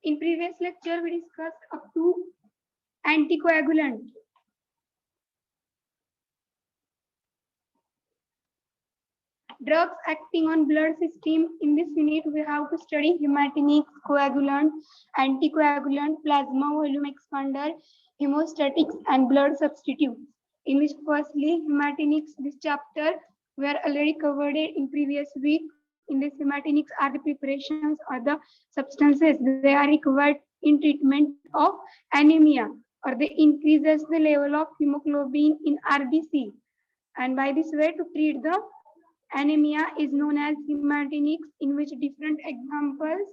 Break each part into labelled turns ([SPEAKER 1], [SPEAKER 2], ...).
[SPEAKER 1] In previous lecture, we discussed up to anticoagulant. Drugs acting on blood system. In this unit, we have to study hematinics, coagulant, anticoagulant, plasma volume expander, hemostatics, and blood substitutes. In which, firstly, hematinics. This chapter we are already covered it in previous week. In this, hematinics are the preparations or the substances they are required in treatment of anemia, or they increases the level of hemoglobin in RBC. And by this way, to treat the anemia is known as hematinics, in which different examples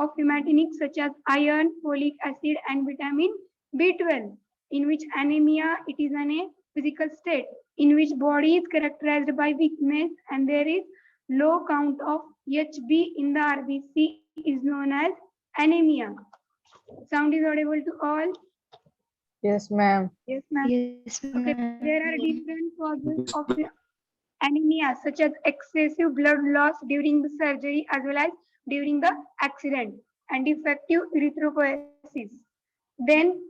[SPEAKER 1] of hematinics such as iron, folic acid, and vitamin B12, in which anemia it is a physical state in which body is characterized by weakness and there is low count of HB in the RBC is known as anemia. Sound is audible to all?
[SPEAKER 2] Yes, ma'am.
[SPEAKER 1] Yes, ma'am.
[SPEAKER 3] Yes,
[SPEAKER 1] Okay,
[SPEAKER 3] ma'am.
[SPEAKER 1] there are different causes of anemia such as excessive blood loss during the surgery as well as during the accident and defective erythropoiesis. Then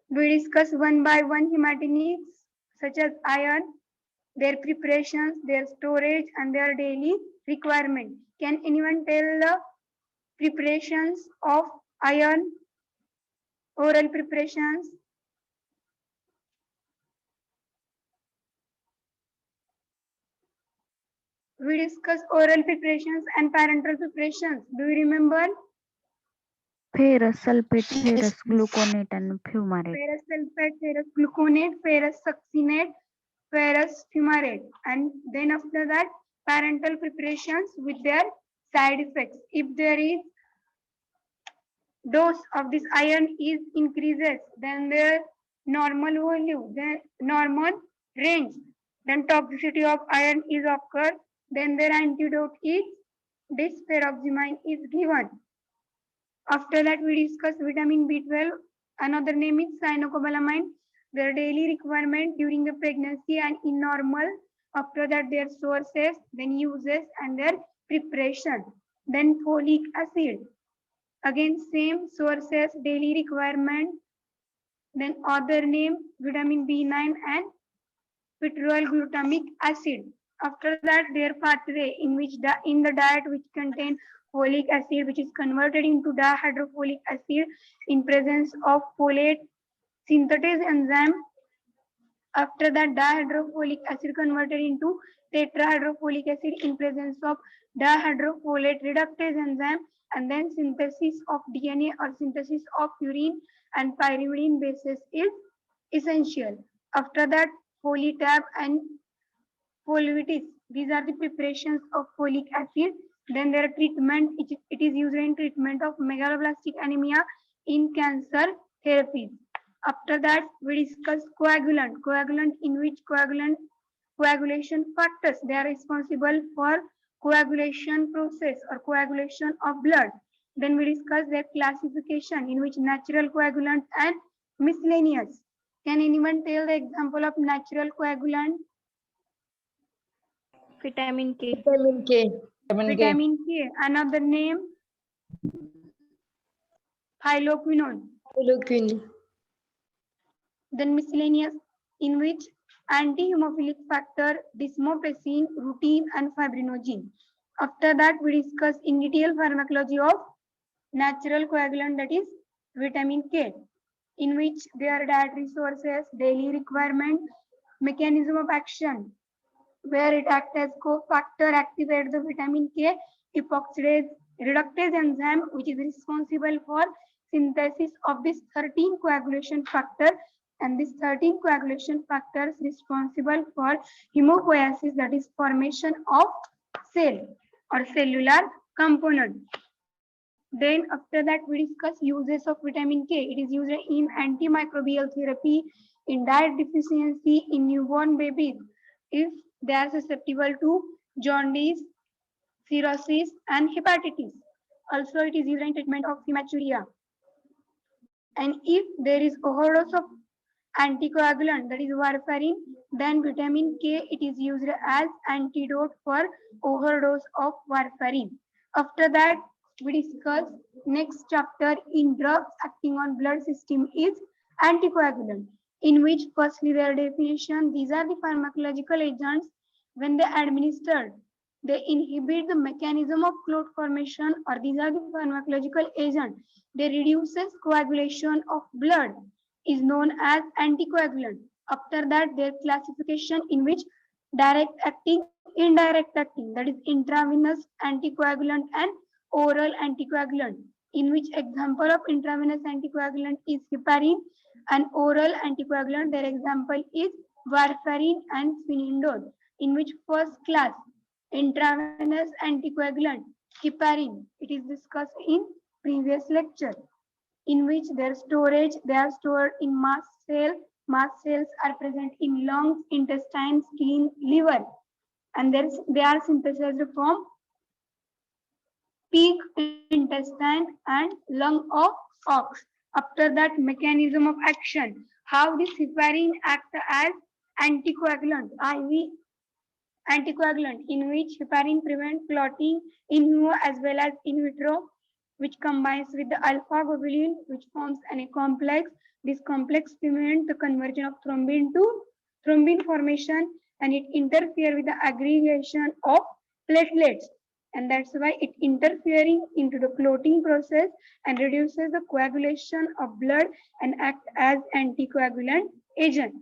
[SPEAKER 1] we discuss one by one hematinics such as iron, their preparations, their storage and their daily requirement. Can anyone tell the preparations of iron, oral preparations? We discuss oral preparations and parenteral preparations. Do you remember?
[SPEAKER 3] Ferrous sulfate, ferrous gluconate, and fumarate.
[SPEAKER 1] Ferrous sulfate, ferrous gluconate, ferrous succinate, ferrous fumarate. And then after that, parenteral preparations with their side effects. If there is dose of this iron is increases, then their normal value, the normal range, then toxicity of iron is occurred, then their antidote is dysferoxamine is given. After that, we discuss vitamin B12. Another name is cyanocobalamin. Their daily requirement during the pregnancy and in normal. After that, their sources, then uses and their preparation. Then folic acid. Again, same sources, daily requirement. Then other name, vitamin B9 and pituitary glutamic acid. After that, their pathway in which in the diet which contain folic acid, which is converted into dihydrofolic acid in presence of folate synthetase enzyme. After that, dihydrofolic acid converted into tetrahydrofolic acid in presence of dihydrofolate reductase enzyme, and then synthesis of DNA or synthesis of urine and pyrimidine bases is essential. After that, folitab and folitis. These are the preparations of folic acid. Then their treatment, it is used in treatment of megaloblastic anemia in cancer therapies. After that, we discuss coagulant. Coagulant in which coagulation factors, they are responsible for coagulation process or coagulation of blood. Then we discuss their classification in which natural coagulant and miscellaneous. Can anyone tell the example of natural coagulant?
[SPEAKER 3] Vitamin K.
[SPEAKER 2] Vitamin K.
[SPEAKER 1] Vitamin K. Another name, phylloquinone.
[SPEAKER 2] Phylloquine.
[SPEAKER 1] Then miscellaneous in which anti-hemophilic factor, desmoprecin, rutin and fibrinogen. After that, we discuss in detail pharmacology of natural coagulant, that is vitamin K, in which their dietary sources, daily requirement, mechanism of action, where it acts as cofactor, activates the vitamin K epoxidase reductase enzyme, which is responsible for synthesis of this 13 coagulation factor, and this 13 coagulation factors responsible for hemopoiesis, that is formation of cell or cellular component. Then after that, we discuss uses of vitamin K. It is used in antimicrobial therapy, in diet deficiency, in newborn babies, if they are susceptible to jaundice, cirrhosis, and hepatitis. Also, it is used in treatment of hematuria. And if there is overdose of anticoagulant, that is warfarin, then vitamin K, it is used as antidote for overdose of warfarin. After that, we discuss next chapter in drugs acting on blood system is anticoagulant, in which firstly their definition, these are the pharmacological agents when they administered, they inhibit the mechanism of clot formation, or these are the pharmacological agent, they reduces coagulation of blood, is known as anticoagulant. After that, their classification in which direct acting, indirect acting, that is intravenous anticoagulant and oral anticoagulant, in which example of intravenous anticoagulant is heparin, and oral anticoagulant, their example is warfarin and spinindole, in which first class intravenous anticoagulant heparin, it is discussed in previous lecture, in which their storage, they are stored in mast cell. Mast cells are present in lungs, intestine, skin, liver, and they are synthesized from pig intestine and lung of ox. After that, mechanism of action, how this heparin acts as anticoagulant, IV anticoagulant, in which heparin prevents clotting in vivo as well as in vitro, which combines with the alpha globulin, which forms a complex. This complex prevents the conversion of thrombin to thrombin formation, and it interferes with the aggregation of platelets, and that's why it interfering into the clotting process and reduces the coagulation of blood and act as anticoagulant agent.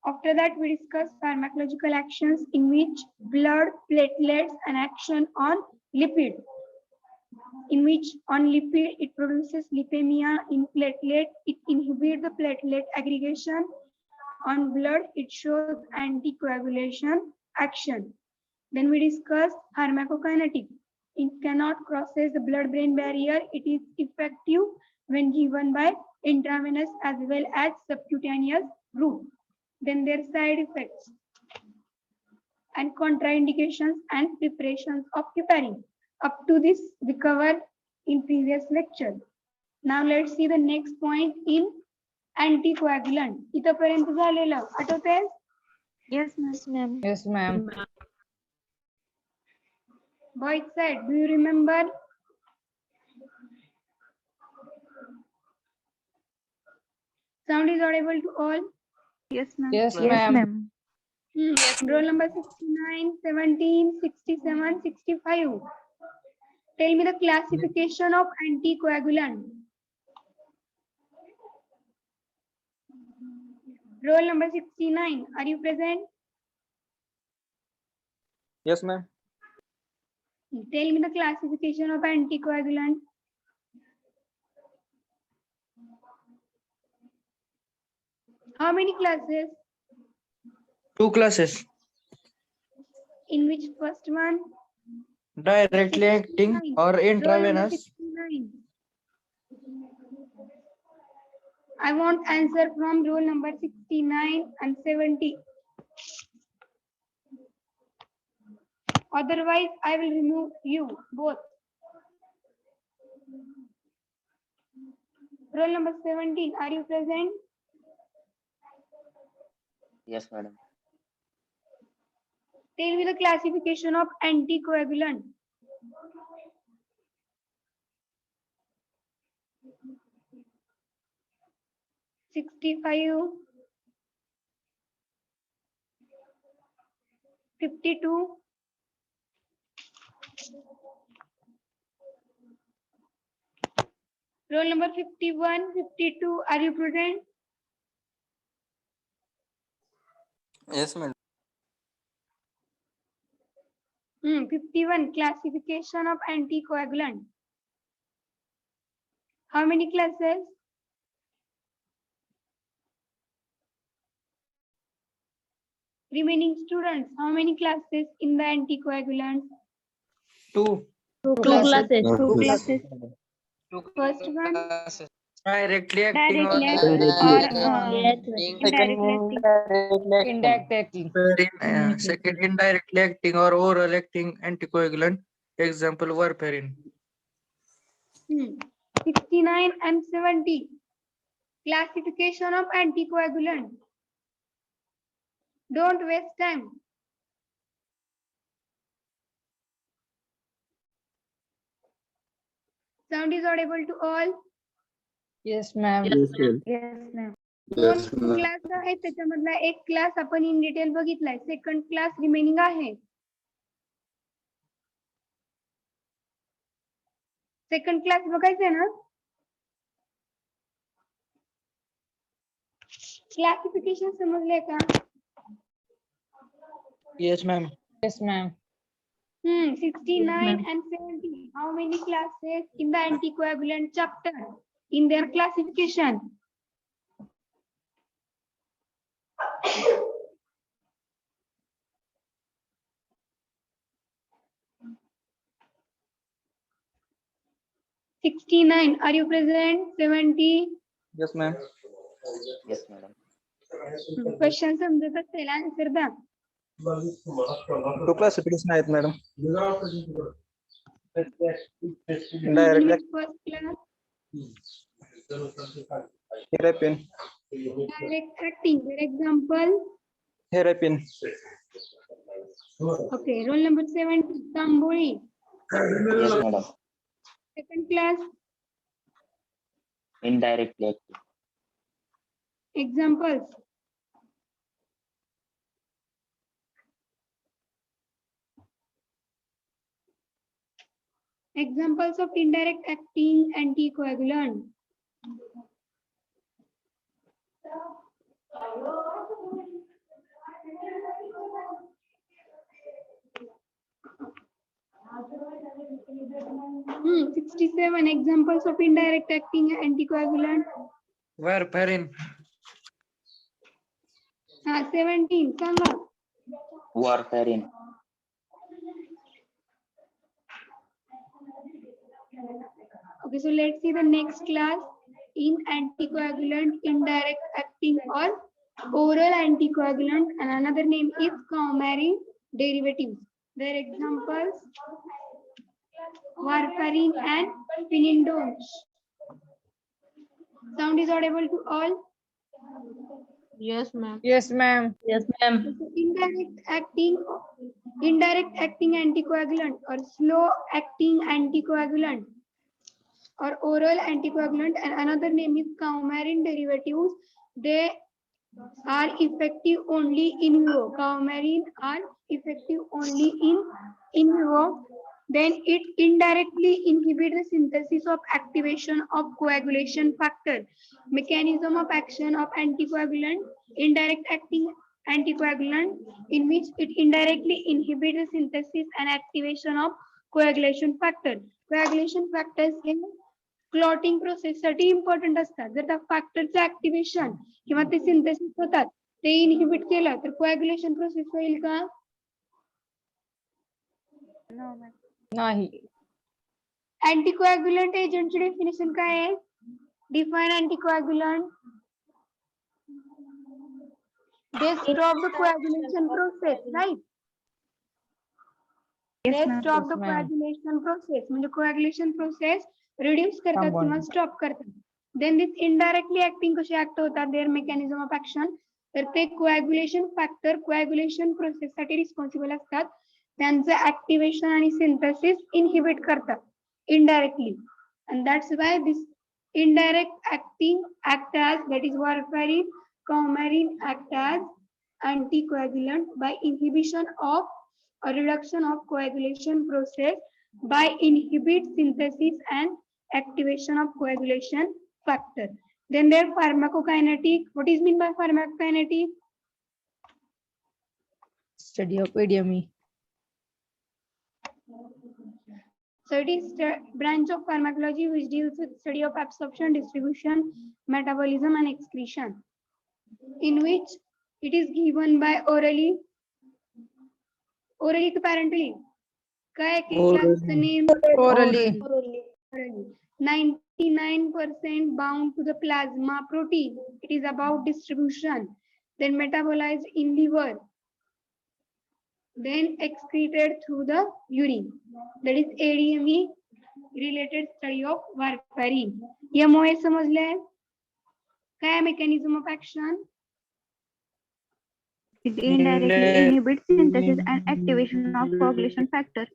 [SPEAKER 1] After that, we discuss pharmacological actions in which blood, platelets, and action on lipid. In which on lipid, it produces lipemia. In platelet, it inhibits the platelet aggregation. On blood, it shows anticoagulation action. Then we discuss pharmacokinetic. It cannot crosses the blood-brain barrier. It is effective when given by intravenous as well as subcutaneous route. Then their side effects and contraindications and preparations of heparin. Up to this we covered in previous lecture. Now let's see the next point in anticoagulant. इथपर्यंत झालेलं आठवतंय?
[SPEAKER 3] Yes, ma'am.
[SPEAKER 2] Yes, ma'am.
[SPEAKER 1] Boys side, do you remember? Sound is audible to all?
[SPEAKER 3] Yes, ma'am.
[SPEAKER 2] Yes,
[SPEAKER 3] Yes,
[SPEAKER 2] ma'am.
[SPEAKER 3] ma'am.
[SPEAKER 1] Roll number 69, 17, 67, 65. Tell me the classification of anticoagulant. Roll number 69. Are you present?
[SPEAKER 4] Yes, ma'am.
[SPEAKER 1] Tell me the classification of anticoagulant. How many classes?
[SPEAKER 4] 2 classes.
[SPEAKER 1] In which first one?
[SPEAKER 4] Directly acting
[SPEAKER 1] 69.
[SPEAKER 4] or
[SPEAKER 1] Roll number
[SPEAKER 4] intravenous.
[SPEAKER 1] 69. I want answer from roll number 69 and 70. Otherwise, I will remove you both. Roll number 17. Are you present?
[SPEAKER 5] Yes, madam.
[SPEAKER 1] Tell me the classification of anticoagulant. $65, 52, 51, 52. Are you present?
[SPEAKER 4] Yes, madam.
[SPEAKER 1] 51. Classification of anticoagulant. How many classes? Remaining students, how many classes in the anticoagulant?
[SPEAKER 4] 2.
[SPEAKER 2] Two classes.
[SPEAKER 3] Two classes.
[SPEAKER 1] First one,
[SPEAKER 4] Directly acting or
[SPEAKER 1] directly acting or indirectly acting.
[SPEAKER 2] Indirect acting.
[SPEAKER 4] second indirectly acting or oral acting anticoagulant. Example warfarin.
[SPEAKER 1] 69 and 70. Classification of anticoagulant. Don't waste time. Sound is audible to all.
[SPEAKER 2] Yes, ma'am.
[SPEAKER 3] Yes, ma'am.
[SPEAKER 1] दोन class आहेत त्याच्यामधला एक class आपण in detail बघितलाय. Second class remaining आहे. Second class बघायचंय ना. Classification समजले का?
[SPEAKER 4] Yes, ma'am.
[SPEAKER 2] Yes, ma'am.
[SPEAKER 1] 69 and 70. How many classes in the anticoagulant chapter in their classification? "69. Are you present? 70.
[SPEAKER 4] Yes, ma'am.
[SPEAKER 5] Yes, madam.
[SPEAKER 1] Question समजत असेल answer द्या.
[SPEAKER 6] To classification आहेत madam.
[SPEAKER 1] In
[SPEAKER 6] direct
[SPEAKER 1] which first class?
[SPEAKER 6] थेरपिन.
[SPEAKER 1] Direct acting. For example.
[SPEAKER 6] थेरपिन.
[SPEAKER 1] Okay. Roll number 70. Tamburi.
[SPEAKER 5] Yes, madam.
[SPEAKER 1] Second class.
[SPEAKER 5] Indirectly acting.
[SPEAKER 1] Examples. Examples of indirect acting anticoagulant. Hmm. 67. Examples of indirect acting anticoagulant.
[SPEAKER 4] Warfarin.
[SPEAKER 1] 17. Sanga.
[SPEAKER 5] Warfarin.
[SPEAKER 1] Okay, so let's see the next class in anticoagulant, indirect acting or oral anticoagulant, and another name is coumarin derivatives. Their examples: warfarin and quinidone. Sound is audible to all.
[SPEAKER 2] Yes, ma'am. Yes, ma'am.
[SPEAKER 3] Yes, ma'am.
[SPEAKER 1] So indirect acting anticoagulant or slow acting anticoagulant or oral anticoagulant, and another name is coumarin derivatives. They are effective only in vivo. Coumarin are effective only in vivo. Then it indirectly inhibits the synthesis of activation of coagulation factor. Mechanism of action of anticoagulant, indirect acting anticoagulant, in which it indirectly inhibits the synthesis and activation of coagulation factor. Coagulation factors hey clotting process साठी important असतात. जर त्या फॅक्टरचं activation किंवा ते synthesis होतात ते inhibit केलं तर कोएग्युलेशन प्रोसेस होईल का?
[SPEAKER 2] नाही.
[SPEAKER 1] अँटीकोएग्युलंट एजंटची डेफिनेशन काय आहे? Define अँटीकोएग्युलंट. They stop the coagulation process, right?
[SPEAKER 3] Yes,
[SPEAKER 1] They
[SPEAKER 3] ma'am.
[SPEAKER 1] stop the
[SPEAKER 2] Yes, ma'am.
[SPEAKER 1] coagulation process. म्हणजे coagulation process reduce करतात
[SPEAKER 2] Come on.
[SPEAKER 1] किंवा stop करतात. Then this indirectly acting कसे act होतात? Their mechanism of action. तर ते coagulation factor, coagulation process साठी responsible असतात. त्यांचं activation आणि synthesis inhibit करतात indirectly. And that's why this indirect acting act as, that is warfarin, coumarin act as anticoagulant by inhibition of or reduction of coagulation process by inhibit synthesis and activation of coagulation factor. Then their pharmacokinetic. What is mean by pharmacokinetic?
[SPEAKER 2] Study of ADME.
[SPEAKER 1] So it is branch of pharmacology which deals with study of absorption, distribution, metabolism and excretion, in which it is given by orally to parenterally. काय class name?
[SPEAKER 2] Orally.
[SPEAKER 1] Orally. 99% bound to the plasma protein. It is about distribution. Then metabolized in liver. Then excreted through the urine. That is ADME related study of warfarin. MOA समजले? काय mechanism of action?
[SPEAKER 3] It indirectly inhibits synthesis and activation of coagulation factor.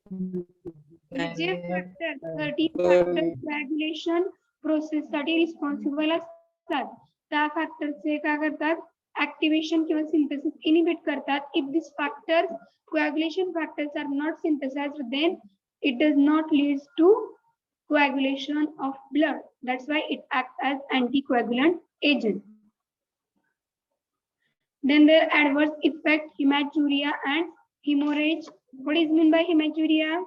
[SPEAKER 1] It J factor 13 factor coagulation process साठी responsible असतात त्या फॅक्टरचे काय करतात activation किंवा synthesis inhibit करतात. If this factors coagulation factors are not synthesized, then it does not lead to coagulation of blood. That's why it acts as anticoagulant agent. Then there are adverse effect, hematuria and hemorrhage. What is meant by hematuria?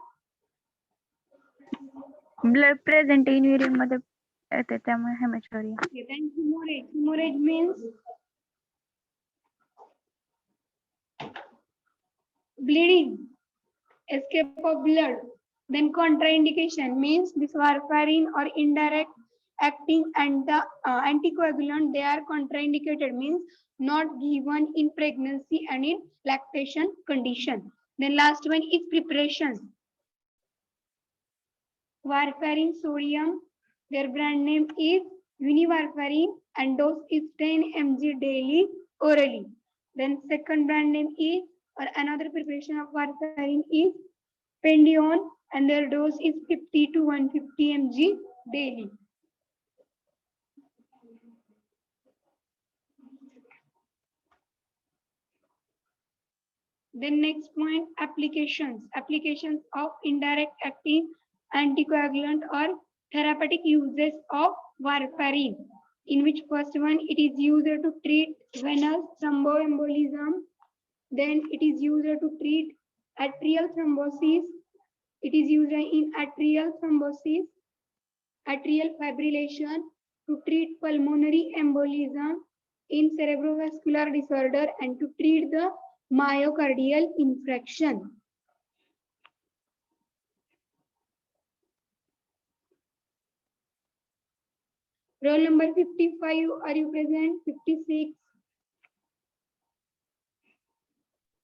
[SPEAKER 3] Blood present in urine मध्ये येते त्यामुळे hematuria.
[SPEAKER 1] Okay, then hemorrhage. Hemorrhage means bleeding, escape of blood. Then contraindication means this warfarin or indirect acting anticoagulant, they are contraindicated, means not given in pregnancy and in lactation condition. Then last one is preparations. Warfarin sodium, their brand name is Univarfarin and dose is 10 mg daily orally. Then second brand name is or another preparation of warfarin is Pendion and their dose is 50 to 150 mg daily. Then next point, applications. Applications of indirect acting anticoagulant or therapeutic uses of warfarin, in which first one it is used to treat venous thromboembolism. Then it is used to treat atrial thrombosis. It is used in atrial thrombosis, atrial fibrillation, to treat pulmonary embolism in cerebrovascular disorder and to treat the myocardial infarction. Roll number 55, are you present? 56.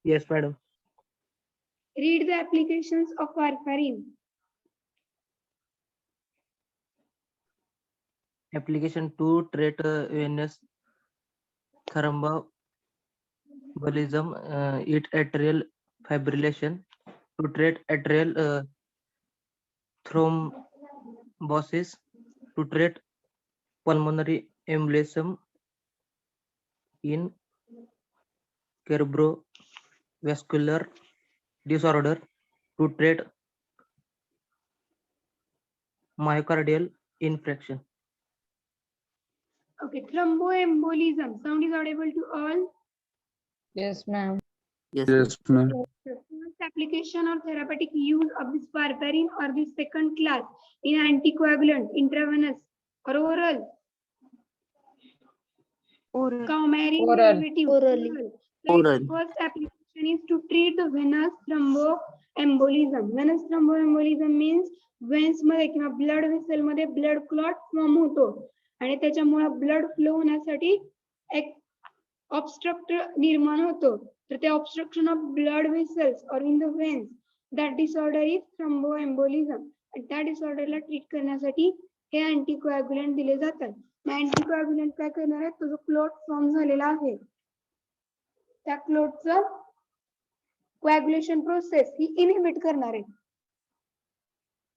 [SPEAKER 4] Yes, madam.
[SPEAKER 1] Read the applications of warfarin.
[SPEAKER 4] Application to treat venous thromboembolism, it atrial fibrillation, to treat atrial thrombosis, to treat pulmonary embolism in cerebrovascular disorder, to treat myocardial infarction.
[SPEAKER 1] Okay, thromboembolism. Sound is audible to all.
[SPEAKER 2] Yes, ma'am.
[SPEAKER 7] Yes, ma'am.
[SPEAKER 1] First application or therapeutic use of this warfarin or this second class in anticoagulant, intravenous or oral.
[SPEAKER 3] Oral.
[SPEAKER 1] Coumarin
[SPEAKER 2] Oral.
[SPEAKER 1] derivative.
[SPEAKER 2] Orally.
[SPEAKER 1] So its first application is to treat the venous thromboembolism. Venous thromboembolism means veins मध्ये किंवा blood vessel मध्ये blood clot form होतो आणि त्याच्यामुळे blood flow होण्यासाठी एक obstruct निर्माण होतो. तर ते obstruction of blood vessels or in the veins, that disorder is thromboembolism. आणि त्या disorderला treat करण्यासाठी हे anticoagulant दिले जातात. अँटीकोअॅग्युलंट काय करणार आहे, तो जो क्लोट फॉर्म झालेला आहे त्या क्लोटचं कोॲग्युलेशन प्रोसेस ही इनहिबिट करणार आहे.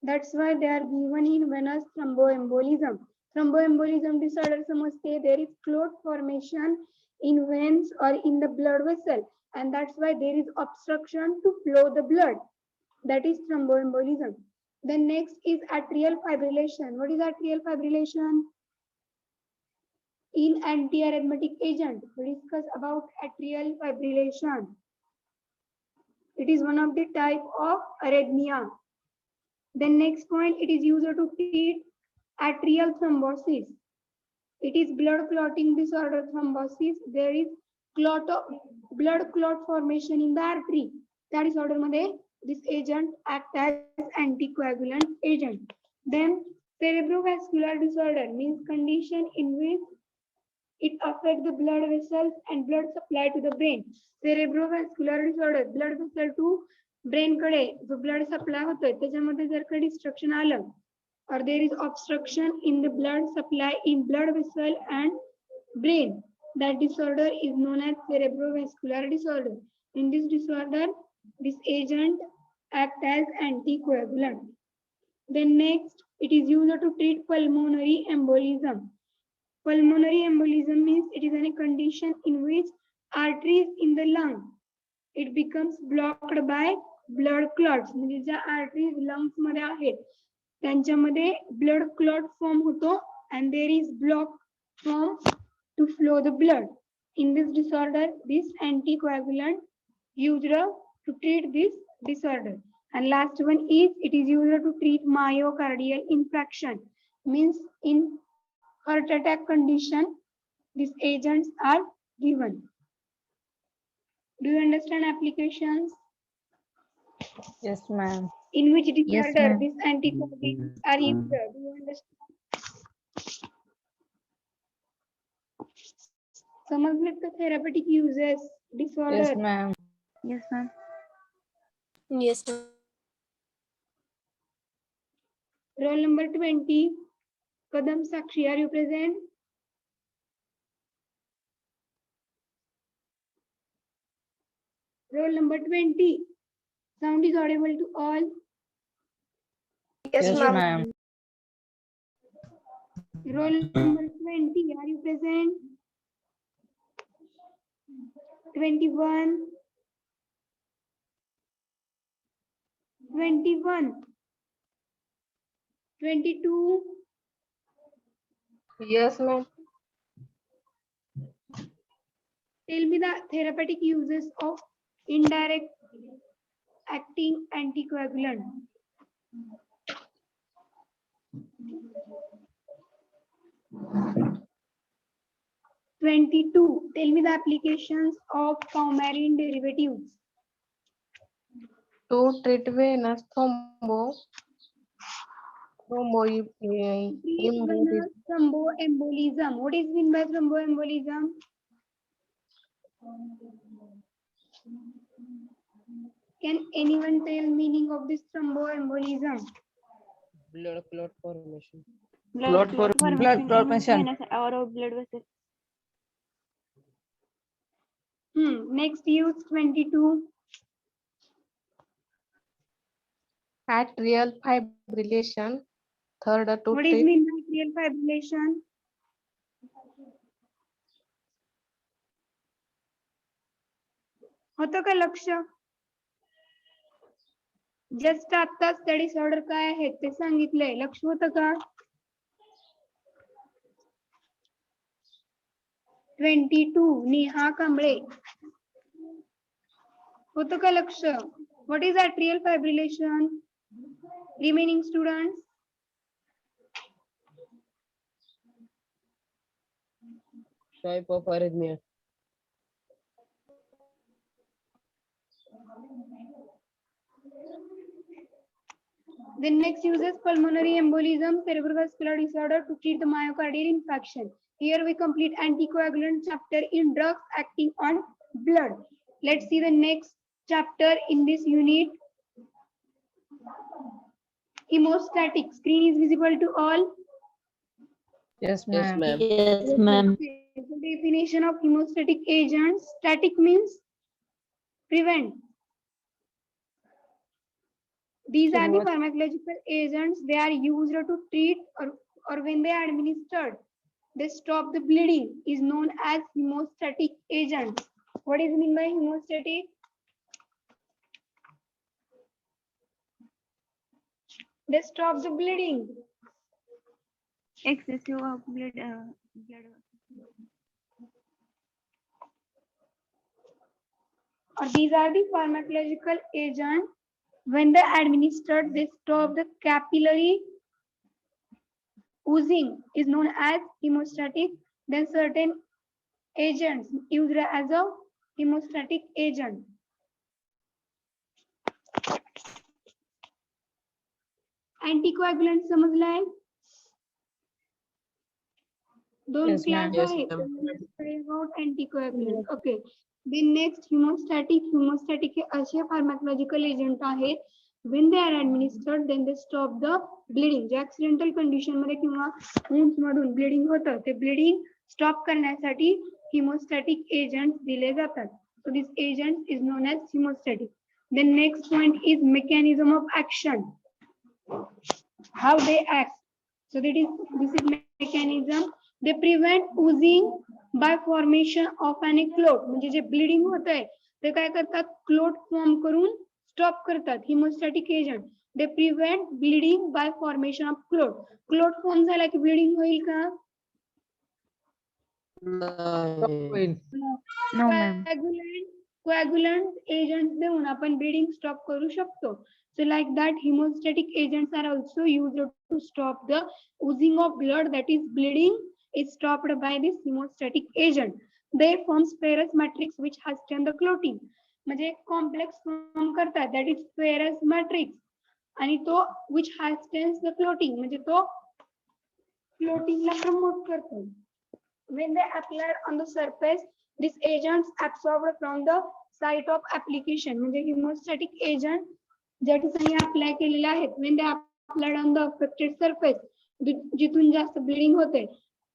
[SPEAKER 1] That's why they are given in venous thromboembolism. Thromboembolism disorder समजते there is clot formation in veins or in the blood vessel, and that's why there is obstruction to flow the blood. That is thromboembolism. Then next is atrial fibrillation. What is atrial fibrillation? In antiarrhythmic agent, we discuss about atrial fibrillation. It is one of the type of arrhythmia. Then next point, it is used to treat atrial thrombosis. It is blood clotting disorder thrombosis. There is blood clot formation in the artery. That disorder मध्ये this agent act as anticoagulant agent. Then cerebrovascular disorder means condition in which it affects the blood vessels and blood supply to the brain. Cerebrovascular disorder, blood vessel to brain कडे जो blood supply होतोय त्याच्यामध्ये जर का destruction आलं or there is obstruction in the blood supply in blood vessel and brain, that disorder is known as cerebrovascular disorder. In this disorder, this agent act as anticoagulant. Then next, it is used to treat pulmonary embolism. Pulmonary embolism means it is a condition in which arteries in the lung, it becomes blocked by blood clots. म्हणजे ज्या arteries lungs मध्ये आहेत त्यांच्यामध्ये blood clot form होतो and there is block form to flow the blood. In this disorder, this anticoagulant used to treat this disorder. And last one is it is used to treat myocardial infarction. Means in heart attack condition, these agents are given. Do you understand applications?
[SPEAKER 2] Yes, ma'am.
[SPEAKER 1] In which disorder
[SPEAKER 3] ma'am.
[SPEAKER 1] these anticoagulants are used? Do you understand? समजले का therapeutic uses disorder?
[SPEAKER 2] Yes, ma'am.
[SPEAKER 3] Yes, ma'am.
[SPEAKER 7] Yes, ma'am.
[SPEAKER 1] Roll number 20. Kadam Sakshi, are you present? Roll number 20. Sound is audible to all.
[SPEAKER 7] Yes, ma'am.
[SPEAKER 2] ma'am.
[SPEAKER 1] Roll number 20. Are you present? 21. 21. 22.
[SPEAKER 7] Yes, ma'am.
[SPEAKER 1] Tell me the therapeutic uses of indirect acting anticoagulant. Twenty-two. Tell me the applications of coumarin derivatives.
[SPEAKER 7] To treat venous thromboembolism.
[SPEAKER 1] Venous thromboembolism. What is meant by thromboembolism? Can anyone tell meaning of this thromboembolism?
[SPEAKER 7] Blood clot formation.
[SPEAKER 2] Blood formation.
[SPEAKER 3] Or blood vessel.
[SPEAKER 1] Next use 22.
[SPEAKER 7] Atrial fibrillation. Third, to
[SPEAKER 1] What is
[SPEAKER 7] treat
[SPEAKER 1] mean by atrial fibrillation? होतं का लक्ष? Just आत्ताच त्या disorder काय आहेत ते सांगितलंय. लक्ष होतं का? 22. नेहा कांबळे. होतं का लक्ष? What is atrial fibrillation? Remaining students?
[SPEAKER 7] type of arrhythmia.
[SPEAKER 1] The next uses pulmonary embolism, cerebrovascular disorder to treat the myocardial infarction. Here we complete anticoagulant chapter in drugs acting on blood. Let's see the next chapter in this unit. Hemostatic. Screen is visible to all.
[SPEAKER 2] Yes,
[SPEAKER 7] Yes,
[SPEAKER 2] ma'am.
[SPEAKER 7] ma'am.
[SPEAKER 3] Yes, ma'am.
[SPEAKER 1] Okay, the definition of hemostatic agents. Static means prevent. These are the pharmacological agents. They are used to treat or when they are administered, they stop the bleeding. Is known as hemostatic agents. What is mean by hemostatic? They stop the bleeding.
[SPEAKER 3] Excessive of blood.
[SPEAKER 1] Or these are the pharmacological agents. When they are administered, they stop the capillary oozing. Is known as hemostatic. Then certain agents used as a hemostatic agent. Anticoagulant समजलाय? दोन
[SPEAKER 2] Yes, ma'am.
[SPEAKER 1] class
[SPEAKER 7] Yes,
[SPEAKER 1] आहेत.
[SPEAKER 7] ma'am.
[SPEAKER 1] About anticoagulant. Okay. Then next hemostatic. Hemostatic हे असे pharmacological agent आहेत. When they are administered, then they stop the bleeding. J accidental condition मध्ये किंवा wounds मधून bleeding होतं, ते bleeding stop करण्यासाठी hemostatic agents दिले जातात. So this agent is known as hemostatic. Then next point is mechanism of action. how they act. So this is mechanism. They prevent oozing by formation of an clot. म्हणजे जे bleeding होत आहे ते काय करतात, clot form करून stop करतात. Haemostatic agent they prevent bleeding by formation of clot. Clot form झाला की ब्लिडिंग होईल का?
[SPEAKER 2] Wait.
[SPEAKER 3] No, ma'am.
[SPEAKER 1] coagulant agents देऊन आपण ब्लिडिंग स्टॉप करू शकतो. So like that, hemostatic agents are also used to stop the oozing of blood, that is bleeding is stopped by this hemostatic agent. They form sparse matrix which hasten the clotting. म्हणजे complex form करतात, that is sparse matrix, आणि तो which hastens the clotting म्हणजे तो clotting ला promote करतो. When they apply on the surface, these agents absorbed from the site of application. म्हणजे hemostatic agent ज्या ठिकाणी अप्लाय केलेले आहेत, when they applied on the affected surface, जिथून जास्त ब्लिडिंग होते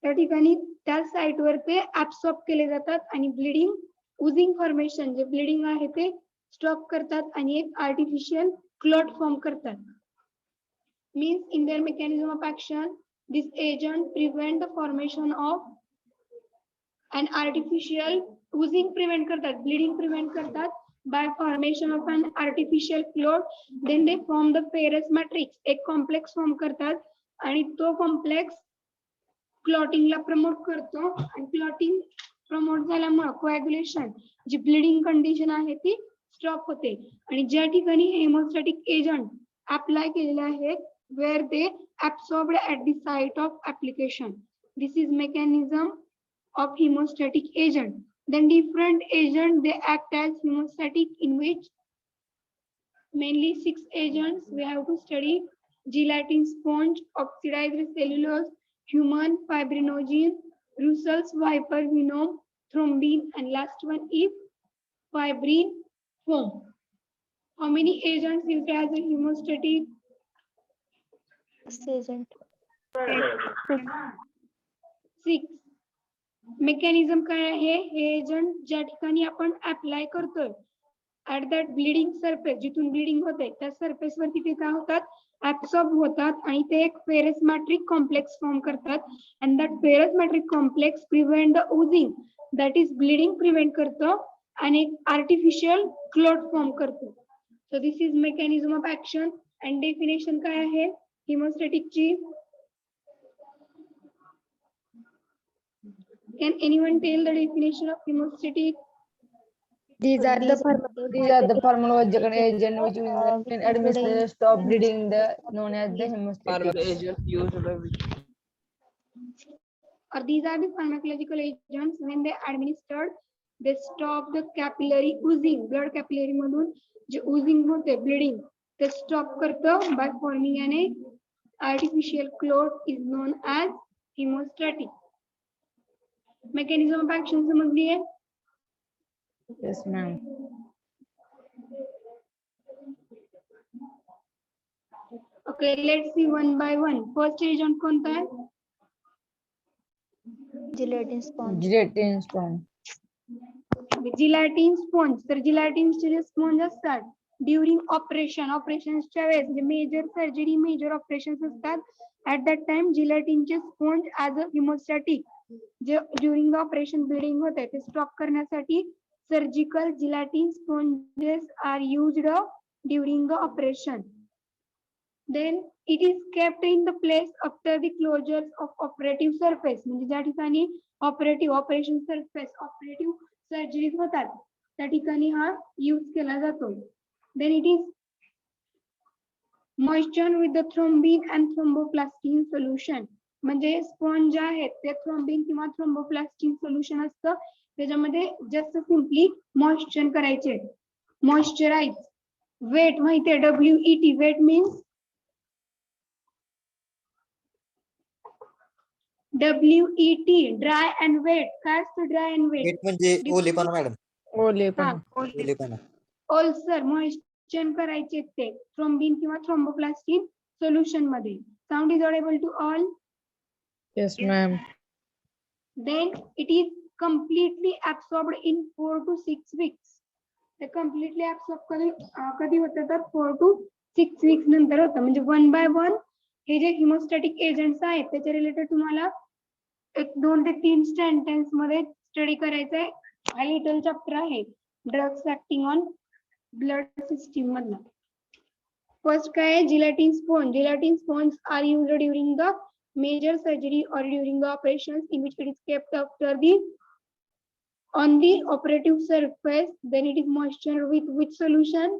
[SPEAKER 1] त्या ठिकाणी त्या साइट वर ते ऍब्सॉर्ब केले जातात आणि ब्लिडिंग उजिंग फॉर्मेशन जे ब्लिडिंग आहे ते स्टॉप करतात आणि एक आर्टिफिशियल क्लॉट फॉर्म करतात. Means in their mechanism of action this agent prevent the formation of an artificial oozing prevent करतात, bleeding prevent करतात by formation of an artificial clot. Then they form the Ferrous matrix, एक complex form करतात आणि तो complex clotting ला promote करतो आणि clotting promote झाल्यामुळे coagulation जी bleeding condition आहे ती stop होते. आणि ज्या ठिकाणी hemostatic agent apply केलेले आहेत where they absorbed at the site of application. This is mechanism of hemostatic agent. Then different agent they act as hemostatic, in which mainly 6 agents we have to study: gelatin sponge, oxidized cellulose, human fibrinogen, Russell's viper venom, thrombin, and last one is fibrin foam. How many agents used as a hemostatic
[SPEAKER 3] Agent.
[SPEAKER 1] 6. Mechanism काय आहे, हे agent ज्या ठिकाणी आपण apply करतोय at that bleeding surface, जिथून bleeding होते त्या surface वरती ते काय होतात, ऍब्सॉर्ब होतात आणि ते एक फेरस मॅट्रिक कॉम्प्लेक्स फॉर्म करतात. And that ferrous matrix complex prevent the oozing, that is bleeding prevent करतो आणि एक आर्टिफिशियल क्लॉट फॉर्म करतो. So this is mechanism of action. And definition काय आहे हिमोस्टॅटिकची? Can anyone tell the definition of hemostatic?
[SPEAKER 2] These are the pharmacological agent which when administered stop bleeding, the known as the hemostatic.
[SPEAKER 7] Agent used by
[SPEAKER 1] Or these are the pharmacological agents when they administered, they stop the capillary oozing. Blood capillary मधून जे oozing होते bleeding ते stop करतं by forming an artificial clot is known as hemostatic. Mechanism of action समजली है?
[SPEAKER 2] Yes, ma'am.
[SPEAKER 1] Okay, let's see one by one. First agent कोणता आहे?
[SPEAKER 3] Gelatin sponge.
[SPEAKER 2] Gelatin sponge.
[SPEAKER 1] Gelatin sponge. तर जिलॅटिनचे जे स्पॉन्ज असतात ड्युरिंग ऑपरेशनच्या वेळेस जे मेजर सर्जरी मेजर ऑपरेशन्स असतात ऍट दॅट टाइम जिलॅटिनचे स्पॉन्ज ऍज अ हिमोस्टॅटिक जे ड्युरिंग द ऑपरेशन ब्लिडिंग होते ते स्टॉप करण्यासाठी surgical gelatin sponges are used during the operation. Then it is kept in the place after the closures of operative surface. म्हणजे ज्या ठिकाणी operation surface operative surgeries होतात त्या ठिकाणी हा यूज केला जातो. Then it is moistened with the thrombin and thromboplastin solution. म्हणजे स्पॉन्ज आहेत ते थ्रोम्बिन किंवा थ्रोम्बोप्लास्टिन सोल्युशन असतं त्याच्यामध्ये जस्ट सिम्पली मॉइश्चर करायचे. मॉइश्चराइज. वेट माहितीये WET, wet means WET, dry and wet. काय असतं ड्राय अँड वेट?
[SPEAKER 8] वेट म्हणजे ओलेपणा मॅडम,
[SPEAKER 2] ओलेपणा.
[SPEAKER 8] ओलेपणा.
[SPEAKER 1] ओलसर मॉइश्चर करायचे ते थ्रोम्बिन किंवा थ्रोम्बोप्लास्टिन सोल्युशन मध्ये. Sound is audible to all?
[SPEAKER 2] Yes, ma'am.
[SPEAKER 1] Then it is completely absorbed in 4 to 6 weeks. ते completely absorb कधी होतं तर 4 to 6 weeks नंतर होतं. म्हणजे 1 by 1 हे जे हिमोस्टॅटिक एजंट्स आहेत त्याच्या रिलेटेड तुम्हाला 2 ते 3 सेंटेन्स मध्ये स्टडी करायचा आहे. हा लिटल चॅप्टर आहे drugs acting on blood system मधला. फर्स्ट काय आहे gelatin sponge. Gelatin sponge are used during the major surgery or during the operations in which it is kept after the on the operative surface, then it is moisturized with which solution?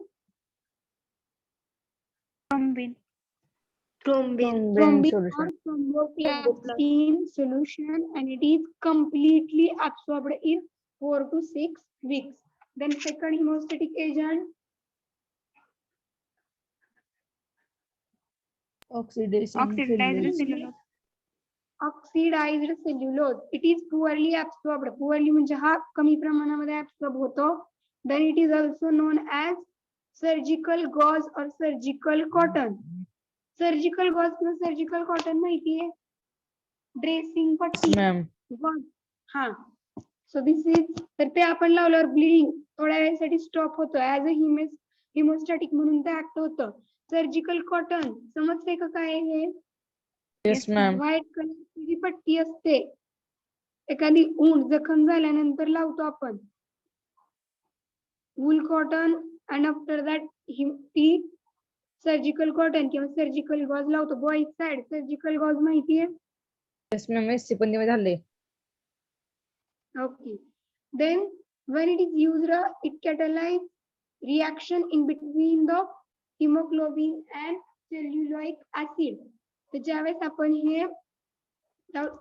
[SPEAKER 3] Thrombin.
[SPEAKER 2] Thrombin
[SPEAKER 1] Thrombin
[SPEAKER 2] solution.
[SPEAKER 1] or thromboplastine solution, and it is completely absorbed in 4 to 6 weeks. Then second hemostatic agent,
[SPEAKER 2] Oxidation
[SPEAKER 3] Oxidized
[SPEAKER 2] cellulose.
[SPEAKER 3] cellulose.
[SPEAKER 1] oxidized cellulose. It is poorly absorbed. Poorly म्हणजे हा कमी प्रमाणामध्ये absorb होतो. Then it is also known as surgical gauze or surgical cotton. Surgical gauze किंवा surgical cotton माहितीये? Dressing पट्टी.
[SPEAKER 2] Ma'am.
[SPEAKER 1] Gauze. हा. So this is तर ते आपण लावल्यावर ब्लिडिंग थोड्या वेळासाठी स्टॉप होतो. ऍज अ हिमोस्टॅटिक म्हणून ते ऍक्ट होतं. सर्जिकल कॉटन समजते का काय हे?
[SPEAKER 2] Yes, ma'am.
[SPEAKER 1] व्हाईट कलरची जी पट्टी असते एखादी ऊन जखम झाल्यानंतर लावतो आपण. वूल कॉटन अँड आफ्टर दॅट ती सर्जिकल कॉटन किंवा सर्जिकल गॉज लावतो. बॉईज साइड सर्जिकल गॉज माहितीये?
[SPEAKER 2] Yes, ma'am. SC पण मध्ये झाले.
[SPEAKER 1] Okay. Then when it is used, it catalyzes reaction in between the hemoglobin and celluloic acid. तर ज्यावेळेस आपण हे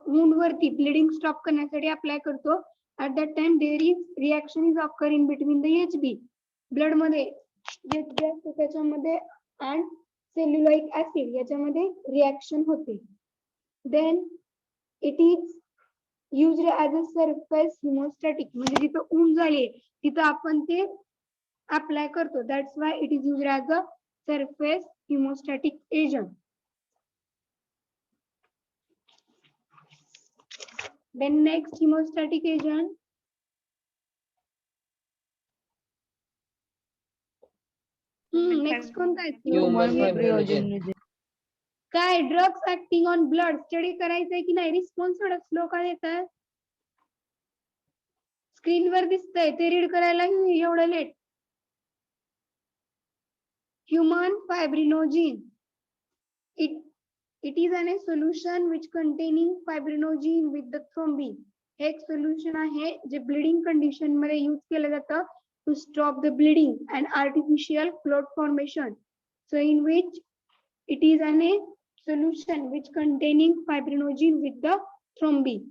[SPEAKER 1] wound वरती ब्लिडिंग स्टॉप करण्यासाठी अप्लाय करतो at that time there is reaction is occur in between the HB blood मध्ये HB असतो त्याच्यामध्ये and celluloic acid याच्यामध्ये रिएक्शन होते. Then it is used as a surface hemostatic म्हणजे जिथं ऊन झाली तिथं आपण ते अप्लाय करतो. That's why it is used as a surface hemostatic agent. Then next hemostatic agent. Next कोणता आहे?
[SPEAKER 7] Human fibrinogen.
[SPEAKER 1] काय drugs acting on blood study करायचंय की नाही? रिस्पॉन्स थोडा स्लो का देतात? स्क्रीनवर दिसतंय ते रीड करायला एवढं late. Human fibrinogen. It is a solution which containing fibrinogen with the thrombin. हे एक सोल्युशन आहे जे ब्लिडिंग कंडिशन मध्ये यूज केलं जातं to stop the bleeding and artificial clot formation. So in which it is a solution which containing fibrinogen with the thrombin.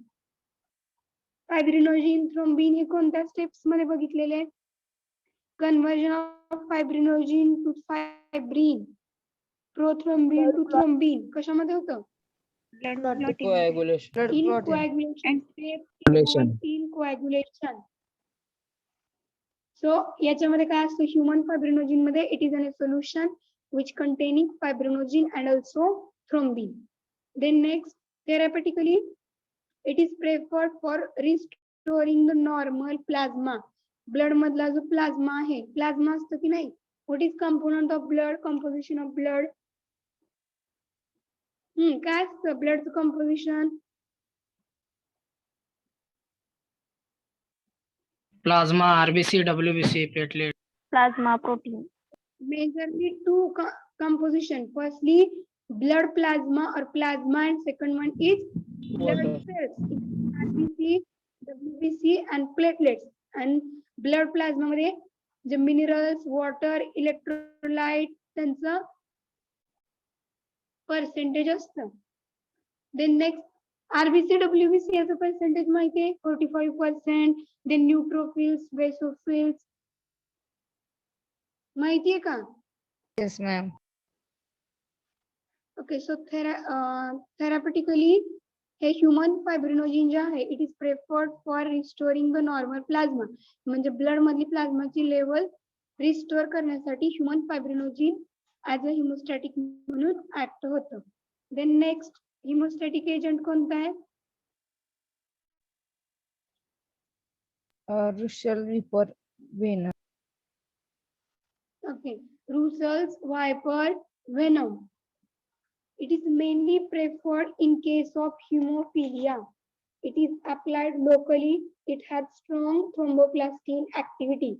[SPEAKER 1] Fibrinogen thrombin हे कोणत्या steps मध्ये बघितलेले? Conversion of fibrinogen to fibrin, prothrombin to thrombin कशामध्ये होतं?
[SPEAKER 3] Blood clotting.
[SPEAKER 7] Coagulation.
[SPEAKER 1] In coagulation step in coagulation. So याच्यामध्ये काय असतं? Human फायब्रिनोजिन मध्ये it is a solution which containing fibrinogen and also thrombin. Then next therapeutically it is preferred for restoring the normal plasma. Blood मधला जो plasma आहे plasma असतो की नाही? What is component of blood? Composition of blood काय असतं ब्लडचं composition?
[SPEAKER 9] Plasma, RBC, WBC, platelet.
[SPEAKER 3] Plasma protein.
[SPEAKER 1] Majorly two composition. Firstly blood plasma or plasma and second one is blood cells. RBC, WBC and platelets. And blood plasma मध्ये जे minerals water electrolyte त्यांचं percentage असतं. Then next RBC WBC याचं percentage माहिती आहे? 45%. Then neutrophils basophils माहितीये का?
[SPEAKER 2] Yes, ma'am.
[SPEAKER 1] Okay so therapeutically हे human फायब्रिनोजिन जे आहे it is preferred for restoring the normal plasma म्हणजे ब्लड मधली प्लाझ्माची लेवल रिस्टोर करण्यासाठी ह्यूमन फायब्रिनोजिन ऍज अ हिमोस्टॅटिक म्हणून ऍक्ट होतं. देन नेक्स्ट हिमोस्टॅटिक एजंट कोणता आहे?
[SPEAKER 2] Russell Viper venom.
[SPEAKER 1] Okay, Russell's Viper venom. It is mainly preferred in case of hemophilia. It is applied locally. It has strong thromboplastin activity.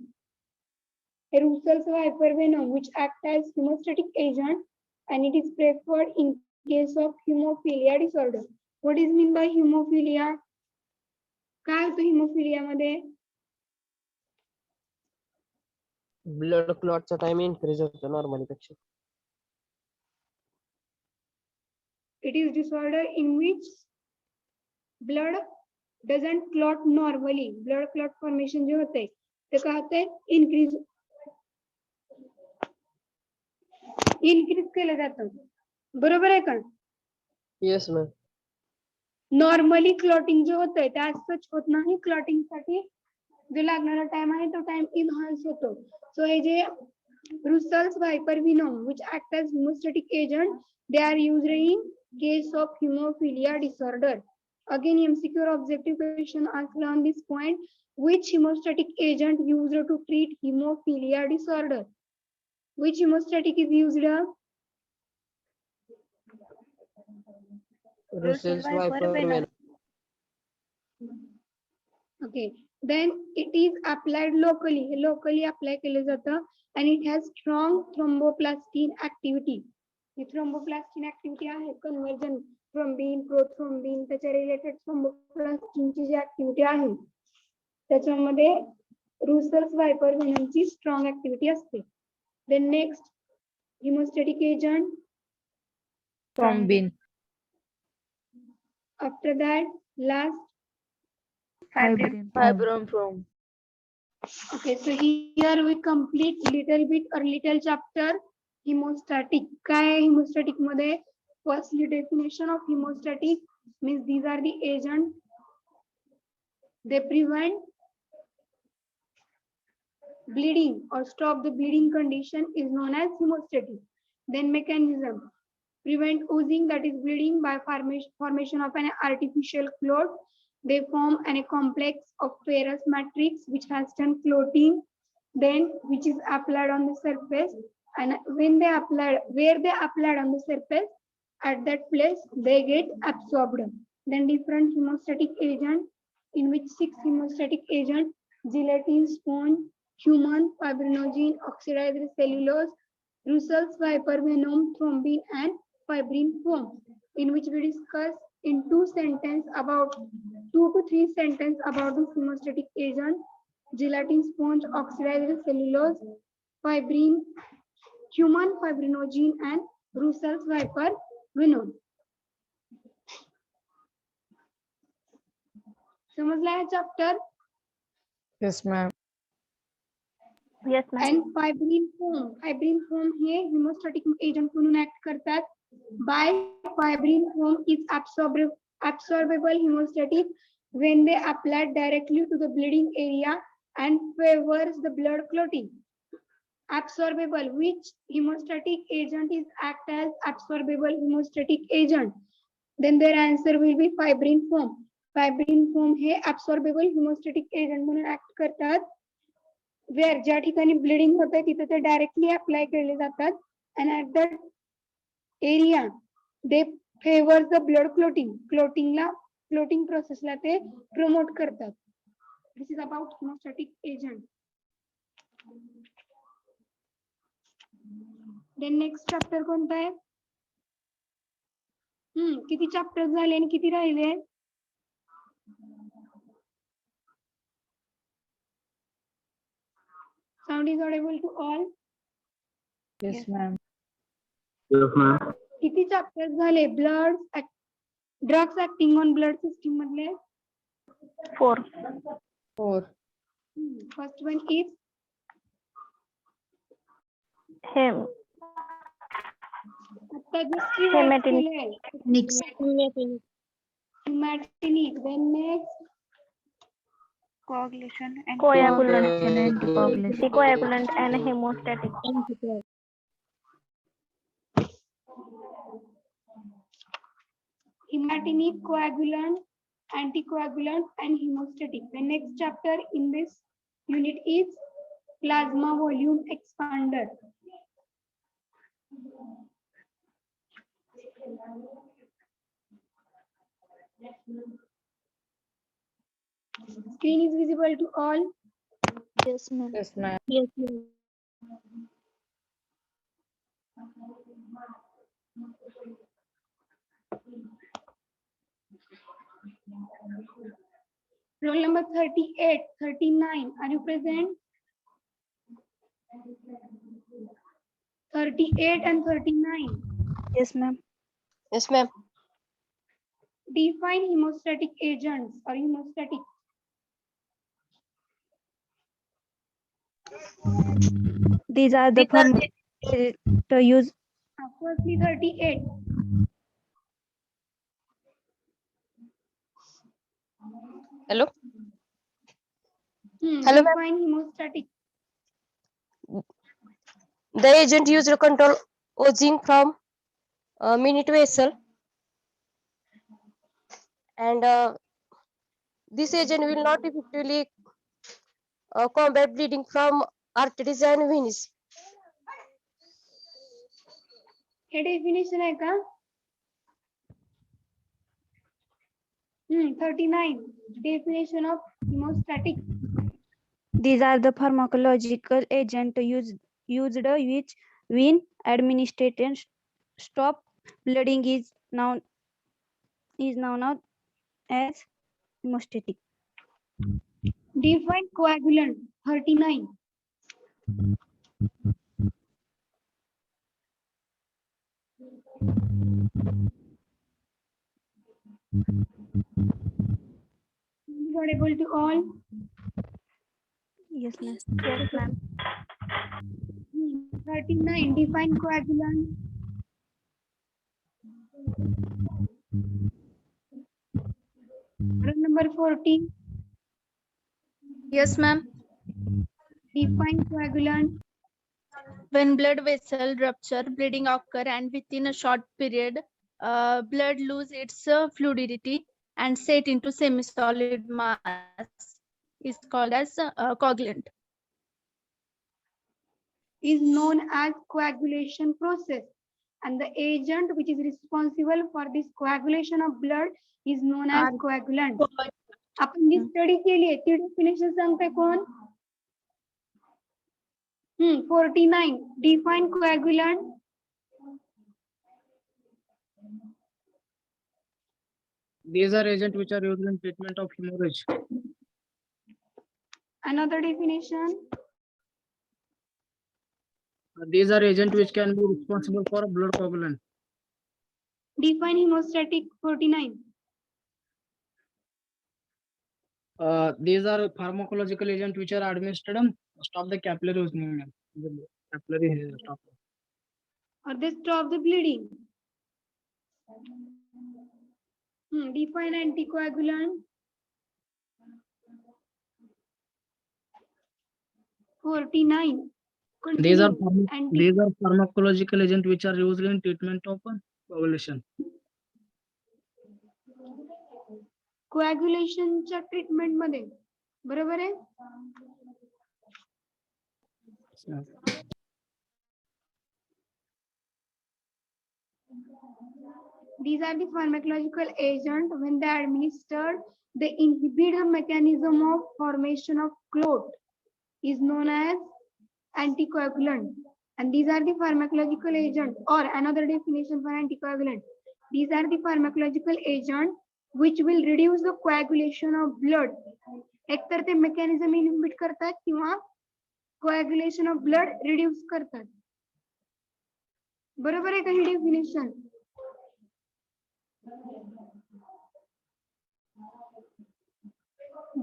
[SPEAKER 1] Russell's viper venom, which acts as hemostatic agent, and it is preferred in case of hemophilia disorder. What is mean by hemophilia? काय होतं hemophilia मध्ये?
[SPEAKER 7] Blood क्लॉटचा time increase होतो normally पेक्षा.
[SPEAKER 1] It is disorder in which blood doesn't clot normally. Blood clot formation जे होते ते काय होते? increase केलं जातं. बरोबर आहे का?
[SPEAKER 7] Yes ma'am.
[SPEAKER 1] नॉर्मली क्लॉटिंग जे होतंय ते as such होत नाही. क्लॉटिंग साठी जो लागणारा टाइम आहे तो टाइम इन्हान्स होतो. सो हे जे Russell's viper venom, which act as hemostatic agent, they are used in case of hemophilia disorder. Again, MCQ or objective question asked on this point: which hemostatic agent used to treat hemophilia disorder? Which hemostatic is used?
[SPEAKER 7] Russell's viper venom.
[SPEAKER 1] Okay, then it is applied locally. Locally apply केलं जातं and it has strong thromboplastin activity. He thromboplastin activity आहे conversion thrombin, prothrombin त्याच्या related thromboplastin ची जी activity आहे त्याच्यामध्ये Russell's viper venom ची strong activity असते. Then next hemostatic agent.
[SPEAKER 2] Thrombin.
[SPEAKER 1] After that, last.
[SPEAKER 2] Fibrin from.
[SPEAKER 1] Okay, so here we complete little bit or little chapter hemostatic. काय आहे hemostatic मध्ये? Firstly, definition of hemostatic means these are the agents. They prevent bleeding or stop the bleeding condition is known as hemostatic. Then mechanism: prevent oozing, that is bleeding, by formation of an artificial clot. They form a complex of ferrous matrix which has done clotting, then which is applied on the surface, and when they applied, where they applied on the surface, at that place they get absorbed. Then different hemostatic agent, in which 6 hemostatic agent: gelatin, sponge, human, fibrinogen, oxidized cellulose, Russell's viper venom, thrombin, and fibrin foam, in which we discuss in 2 to 3 sentences about the hemostatic agent: gelatin, sponge, oxidized cellulose, fibrin, human, fibrinogen, and Russell's viper venom. समजला है chapter?
[SPEAKER 2] Yes, ma'am.
[SPEAKER 3] Yes, ma'am.
[SPEAKER 1] And fibrin foam हे hemostatic agent म्हणून act करतात. By fibrin foam is absorbable hemostatic when they applied directly to the bleeding area and favors the blood clotting. Absorbable, which hemostatic agent is act as absorbable hemostatic agent? Then their answer will be fibrin foam. Fibrin foam hey absorbable hemostatic agent म्हणून act करतात. Where ज्या ठिकाणी bleeding होते तिथे ते directly apply केले जातात and at that area they favor the blood clotting. Clotting process ला ते promote करतात. This is about hemostatic agent. Then next chapter कोणता आहे? किती चॅप्टर झाले आणि किती राहिले? Sound is audible to all?
[SPEAKER 2] Yes, ma'am.
[SPEAKER 6] Yes, ma'am.
[SPEAKER 1] किती चॅप्टर झाले? Drugs acting on blood system मधले?
[SPEAKER 3] 4.
[SPEAKER 2] 4.
[SPEAKER 1] First one is
[SPEAKER 3] Hem.
[SPEAKER 1] आता दुसरी hematinic. Then next
[SPEAKER 3] Coagulation and
[SPEAKER 2] Coagulation and
[SPEAKER 3] anticoagulation. Anticoagulant and hemostatic.
[SPEAKER 1] hematinic, coagulant, anticoagulant, and hemostatic. The next chapter in this unit is plasma volume expander. Screen is visible to all.
[SPEAKER 3] Yes, ma'am.
[SPEAKER 2] Yes, ma'am.
[SPEAKER 3] Yes, ma'am.
[SPEAKER 1] Roll number 38, 39. Are you present? 38 and 39.
[SPEAKER 3] Yes, ma'am.
[SPEAKER 7] Yes, ma'am.
[SPEAKER 1] Define hemostatic agents or hemostatic.
[SPEAKER 3] These are the to use.
[SPEAKER 1] Firstly, 38.
[SPEAKER 7] Hello. Hello, ma'am.
[SPEAKER 1] Define hemostatic.
[SPEAKER 7] The agent used to control oozing from minute vessel, and this agent will not effectively combat bleeding from arteries and veins.
[SPEAKER 1] हे definition आहे का? 39. Definition of hemostatic.
[SPEAKER 3] These are the pharmacological agent used which when administered stop bleeding is known as hemostatic.
[SPEAKER 1] Define coagulant. 39. Audible to all.
[SPEAKER 3] Yes, ma'am. Yes, ma'am.
[SPEAKER 1] 39. Define coagulant. Roll number 40.
[SPEAKER 10] Yes, ma'am.
[SPEAKER 1] Define coagulant.
[SPEAKER 10] When blood vessel rupture, bleeding occur, and within a short period, blood lose its fluidity and set into semi-solid mass, is called as coagulant.
[SPEAKER 1] Is known as coagulation process, and the agent which is responsible for this coagulation of blood is known as coagulant. आपण जी study केली आहे ती definition सांगते कोण? 49. Define coagulant.
[SPEAKER 9] These are agents which are used in treatment of hemorrhage.
[SPEAKER 1] Another definition.
[SPEAKER 9] These are agents which can be responsible for blood coagulant.
[SPEAKER 1] Define hemostatic. 49.
[SPEAKER 9] These are pharmacological agents which are administered stop the capillary oozing. Capillary stop.
[SPEAKER 1] Or they stop the bleeding. Define anticoagulant. 49.
[SPEAKER 9] These are
[SPEAKER 1] Continue.
[SPEAKER 9] these are pharmacological agents which are used in treatment of coagulation.
[SPEAKER 1] कोॲग्युलेशनच्या treatment मध्ये बरोबर आहे. These are the pharmacological agent when they are administered, they inhibit the mechanism of formation of clot, is known as anticoagulant. And these are the pharmacological agent, or another definition for anticoagulant. These are the pharmacological agent which will reduce the coagulation of blood. एक तर ते mechanism inhibit करतात किंवा coagulation of blood reduce करतात. बरोबर आहे का ही definition?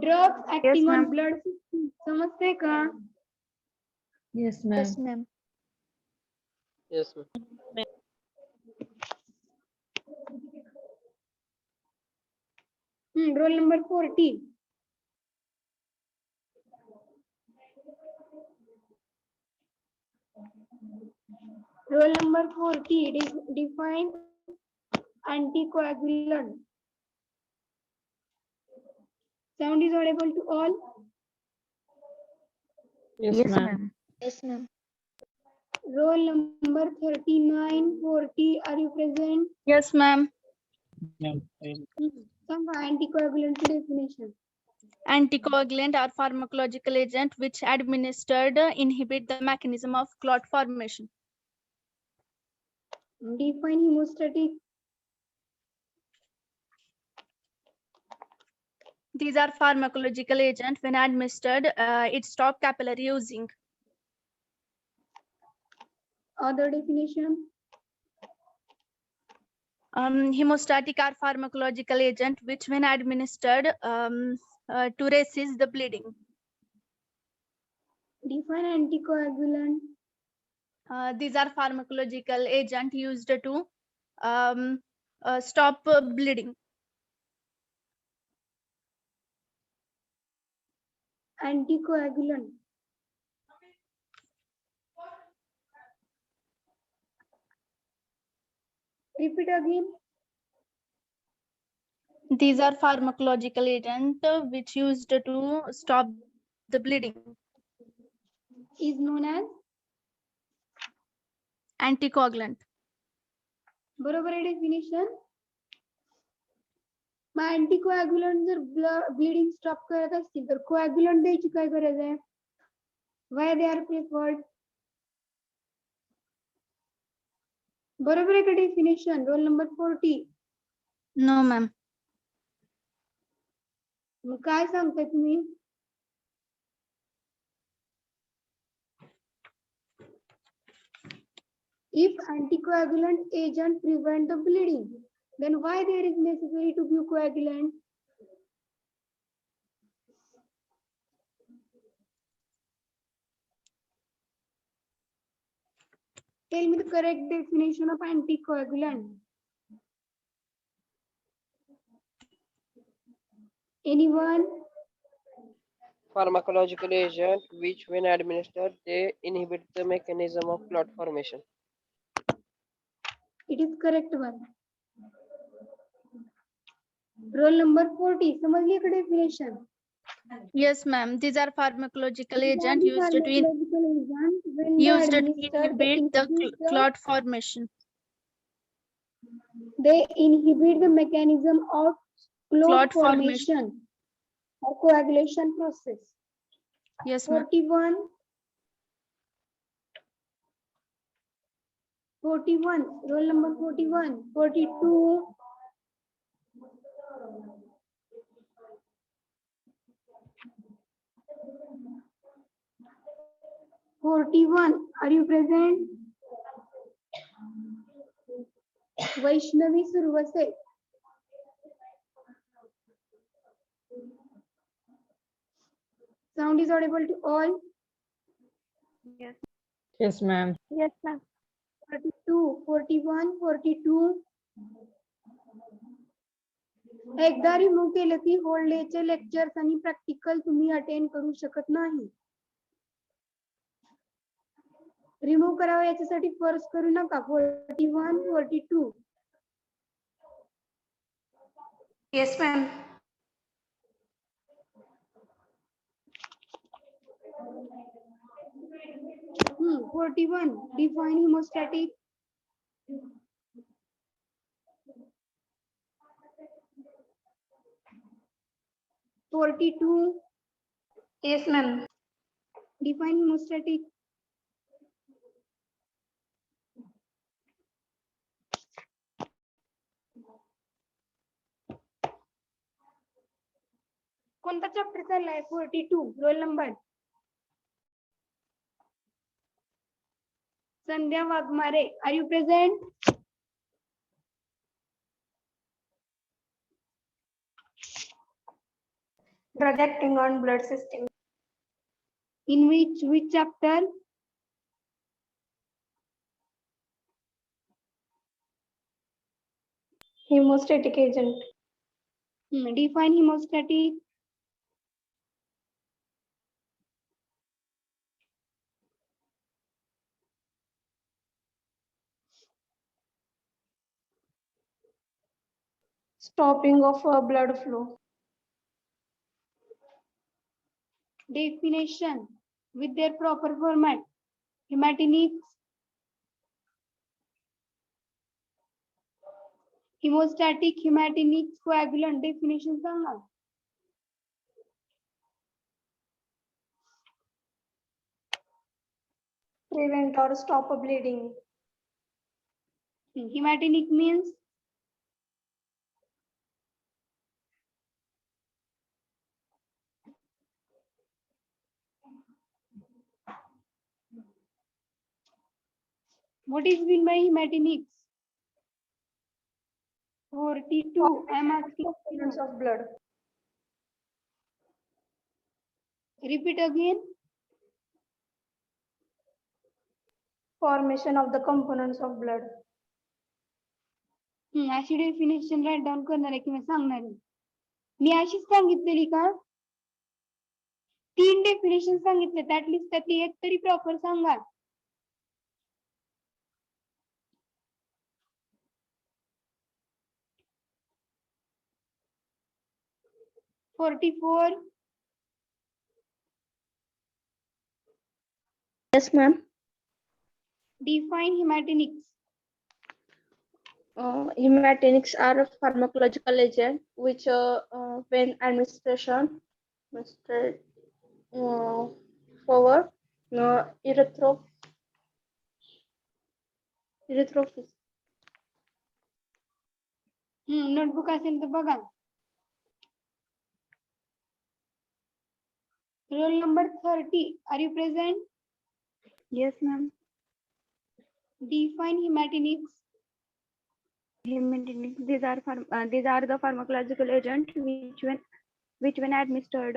[SPEAKER 1] Drugs acting on blood system. समजते का?
[SPEAKER 2] Yes, ma'am.
[SPEAKER 3] Yes, ma'am.
[SPEAKER 7] Yes, ma'am.
[SPEAKER 1] Roll number 40. Roll number 40. Define anticoagulant. Sound is audible to all?
[SPEAKER 2] Yes, ma'am.
[SPEAKER 3] Yes, ma'am.
[SPEAKER 1] Roll number 39, 40. Are you present?
[SPEAKER 10] Yes, ma'am.
[SPEAKER 1] Sanga anticoagulant definition.
[SPEAKER 10] Anticoagulant are pharmacological agent which administered inhibit the mechanism of clot formation.
[SPEAKER 1] Define hemostatic.
[SPEAKER 10] These are pharmacological agent when administered, it stop capillary oozing.
[SPEAKER 1] Other definition.
[SPEAKER 10] Hemostatic are pharmacological agent which when administered to resist the bleeding.
[SPEAKER 1] Define anticoagulant.
[SPEAKER 10] These are pharmacological agent used to stop bleeding.
[SPEAKER 1] Anticoagulant. Repeat again.
[SPEAKER 10] These are pharmacological agent which used to stop the bleeding.
[SPEAKER 1] Is known as.
[SPEAKER 10] Anticoagulant.
[SPEAKER 1] बरोबर आहे definition. मग अँटीकोॲग्युलंट जर bleeding stop करत असतील तर कोॲग्युलंट द्यायची काय गरज आहे? वाय दे आर प्रिफर्ड? बरोबर आहे का definition? Roll number 40.
[SPEAKER 10] No, ma'am.
[SPEAKER 1] मग काय सांगताय तुम्ही? If anticoagulant agent prevent the bleeding, then why there is necessary to give coagulant? Tell me the correct definition of anticoagulant. Anyone?
[SPEAKER 7] Pharmacological agent which when administered they inhibit the mechanism of clot formation.
[SPEAKER 1] It is correct one. Roll number 40. समजली का definition?
[SPEAKER 10] Yes, ma'am. These are pharmacological agent
[SPEAKER 1] These
[SPEAKER 10] used to
[SPEAKER 1] pharmacological agent when they
[SPEAKER 10] inhibit the
[SPEAKER 1] inhibit the-
[SPEAKER 10] clot formation.
[SPEAKER 1] They inhibit the mechanism of clot
[SPEAKER 10] Clot
[SPEAKER 1] formation or coagulation process.
[SPEAKER 10] Yes, ma'am.
[SPEAKER 1] 41, roll number 41, 42, 41, are you present? Vaishnavi Survase. Sound is audible to all?
[SPEAKER 2] Yes, ma'am.
[SPEAKER 3] Yes, ma'am.
[SPEAKER 1] 42, 41, 42. एकदा remove केलं की whole डेचे lectures आणि practical तुम्ही attend करू शकत नाही. Remove करावं याच्यासाठी फोर्स करू नका. 41, 42.
[SPEAKER 3] Yes, ma'am.
[SPEAKER 1] 41, define hemostatic.
[SPEAKER 3] Yes, ma'am.
[SPEAKER 1] Define hemostatic. कोणता चॅप्टर चाललाय? 42, roll number. Sandhya Waghmare, are you present?
[SPEAKER 3] Drug acting on blood system.
[SPEAKER 1] In which chapter?
[SPEAKER 3] Hemostatic agent.
[SPEAKER 1] Define hemostatic.
[SPEAKER 3] Stopping of blood flow.
[SPEAKER 1] Definition with their proper format. Hematinics. Hemostatic hematinic coagulant definition Sanga.
[SPEAKER 10] Prevent or stop bleeding.
[SPEAKER 1] Hematinic means what is mean by hematinics? 42. I'm asking.
[SPEAKER 10] Components of blood.
[SPEAKER 1] Repeat again.
[SPEAKER 10] Formation of the components of blood.
[SPEAKER 1] अशी definition right down करणार आहे किंवा सांगणार आहे. मी अशीच सांगितलेली का? 3 definition सांगितले ऍटलीस्ट त्यातली एक तरी proper Sanga. "44.
[SPEAKER 10] Yes, ma'am.
[SPEAKER 1] Define hematinics.
[SPEAKER 10] Hematinics are a pharmacological agent which, when administration, forward erythropoiesis.
[SPEAKER 1] Notebook असेल तर बघा. Roll number 30. Are you present?
[SPEAKER 3] Yes, ma'am.
[SPEAKER 1] Define hematinics.
[SPEAKER 3] Hematinics. These are the pharmacological agent which when administered,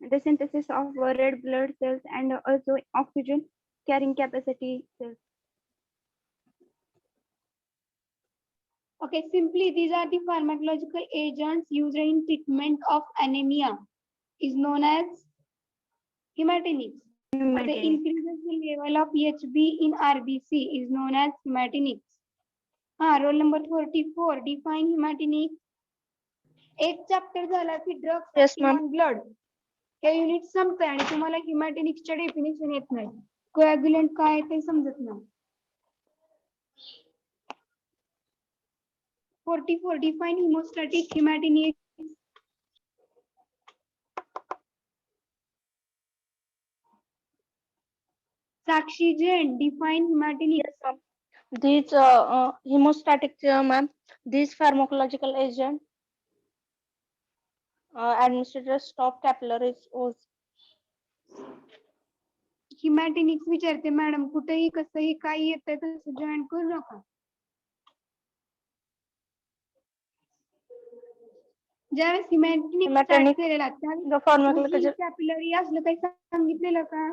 [SPEAKER 3] the synthesis of red blood cells and also oxygen carrying capacity cells.
[SPEAKER 1] Okay, simply these are the pharmacological agents used in treatment of anemia is known as hematinics. The
[SPEAKER 3] Hematinics.
[SPEAKER 1] increases the level of HB in RBC is known as hematinics. Roll number 44. Define hematinics. एक chapter झाला की drugs
[SPEAKER 10] Yes, ma'am.
[SPEAKER 1] On blood. हे unit संपतंय आणि तुम्हाला हिमॅटिनिक्सचे definition येत नाही. कोॲग्युलंट काय आहे ते समजत नाही. 44. Define hemostatic hematinics. Sakshi Jain. Define hematinics.
[SPEAKER 10] Yes, ma'am. These hemostatic, ma'am. These pharmacological agent administered stop capillaries.
[SPEAKER 1] हिमॅटिनिक्स विचारते मॅडम, कुठेही कसंही काही येतंय तसं जॉईन करू नका. ज्यावेळेस हिमॅटिनिक्स स्टार्ट
[SPEAKER 10] Hematinic,
[SPEAKER 1] केलेला
[SPEAKER 10] the pharmacological.
[SPEAKER 1] कॅपिलरी असलं काही सांगितलेलं का?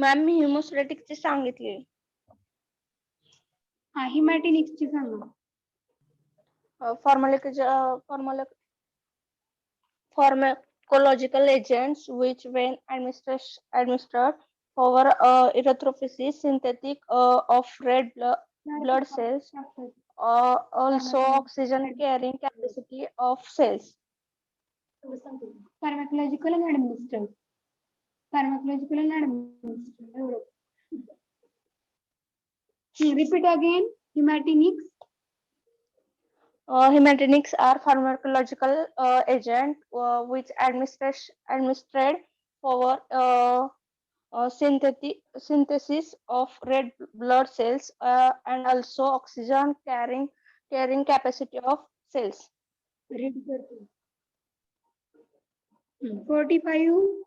[SPEAKER 10] मॅम मी hemostatic ची सांगितली.
[SPEAKER 1] हा हिमॅटिनिक्सची सांगा.
[SPEAKER 10] Pharmacological agents which when administered over erythropoiesis synthetic of red blood cells, also oxygen carrying capacity of cells.
[SPEAKER 1] Pharmacological and administered. Pharmacological and administered. Repeat again. Hematinics.
[SPEAKER 10] Hematinics are pharmacological agent which administered for synthesis of red blood cells and also oxygen carrying capacity of cells.
[SPEAKER 1] Read करते. 45.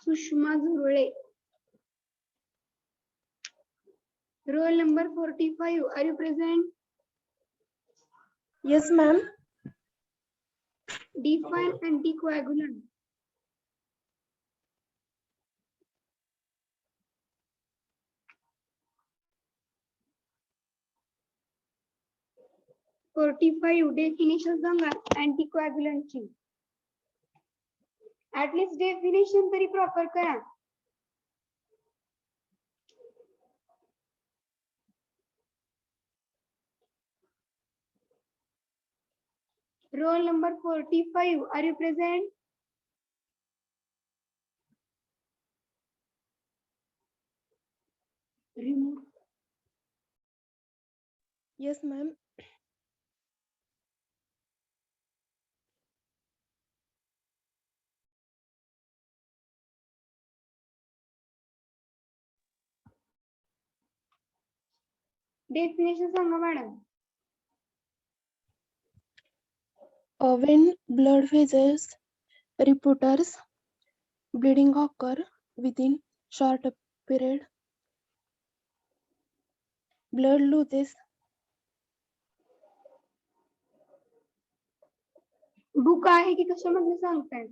[SPEAKER 1] Sushma झुरळे. Roll number 45. Are you present?
[SPEAKER 10] Yes, ma'am.
[SPEAKER 1] Define anticoagulant. Definition Sanga anticoagulant ची. At least definition तरी proper करा. Roll number 45. Are you present? remove.
[SPEAKER 10] Yes, ma'am.
[SPEAKER 1] Definition Sanga madam.
[SPEAKER 10] When blood vessels, reporters, bleeding occur within short period, blood loses
[SPEAKER 1] book आहे की कशामधनं सांगताय?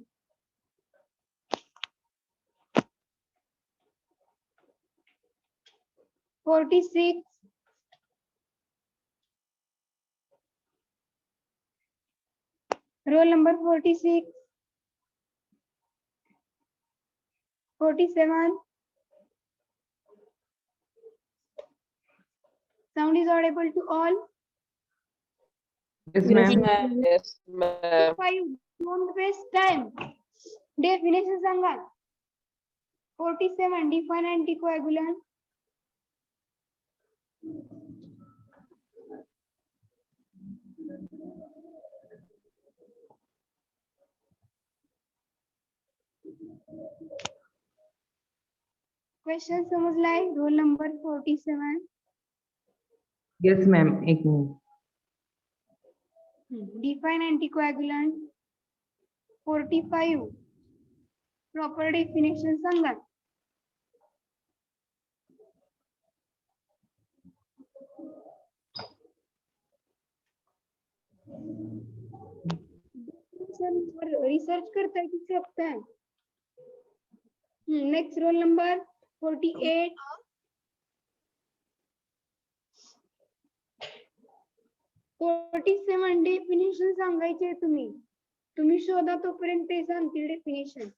[SPEAKER 1] $46. Roll number 46. 47. Sound is audible to all.
[SPEAKER 4] Yes, ma'am.
[SPEAKER 7] Yes, ma'am.
[SPEAKER 1] 5. Don't waste time. Definition Sanga. 47. Define anticoagulant. Question समजलाय? Roll number 47.
[SPEAKER 4] Yes, ma'am. एक minute.
[SPEAKER 1] Define anticoagulant. 45. Proper definition सांगा. Research करताय की शकताय? Next roll number 48. 47 definition सांगायचे तुम्ही शोधा तोपर्यंत ते सांगतील definition.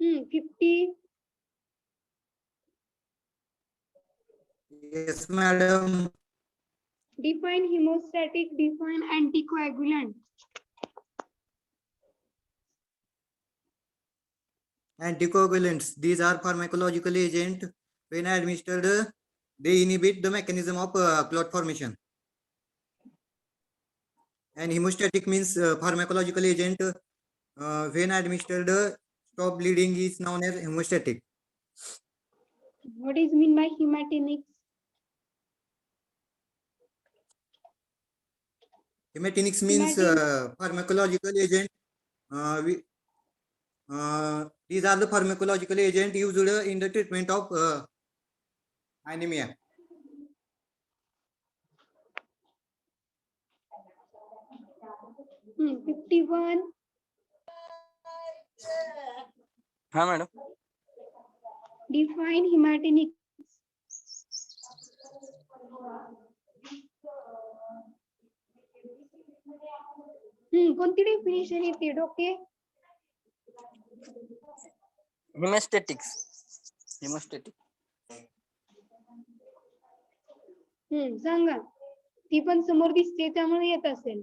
[SPEAKER 1] Hmm, 50.
[SPEAKER 8] Yes, madam.
[SPEAKER 1] Define hemostatic, define anticoagulant.
[SPEAKER 8] Anticoagulants. These are pharmacological agent. When administered, they inhibit the mechanism of clot formation. And hemostatic means pharmacological agent. When administered, stop bleeding is known as hemostatic.
[SPEAKER 1] What is mean by hematinics?
[SPEAKER 8] Hematinics means pharmacological agent. These are the pharmacological agent used in the treatment of anemia.
[SPEAKER 1] 51.
[SPEAKER 4] हाँ madam.
[SPEAKER 1] Define hematinics. कोणती definition येते डोके?
[SPEAKER 4] Hemostatics. Hemostatic.
[SPEAKER 1] सांगा. ती पण समोर दिसते त्यामुळे येत असेल.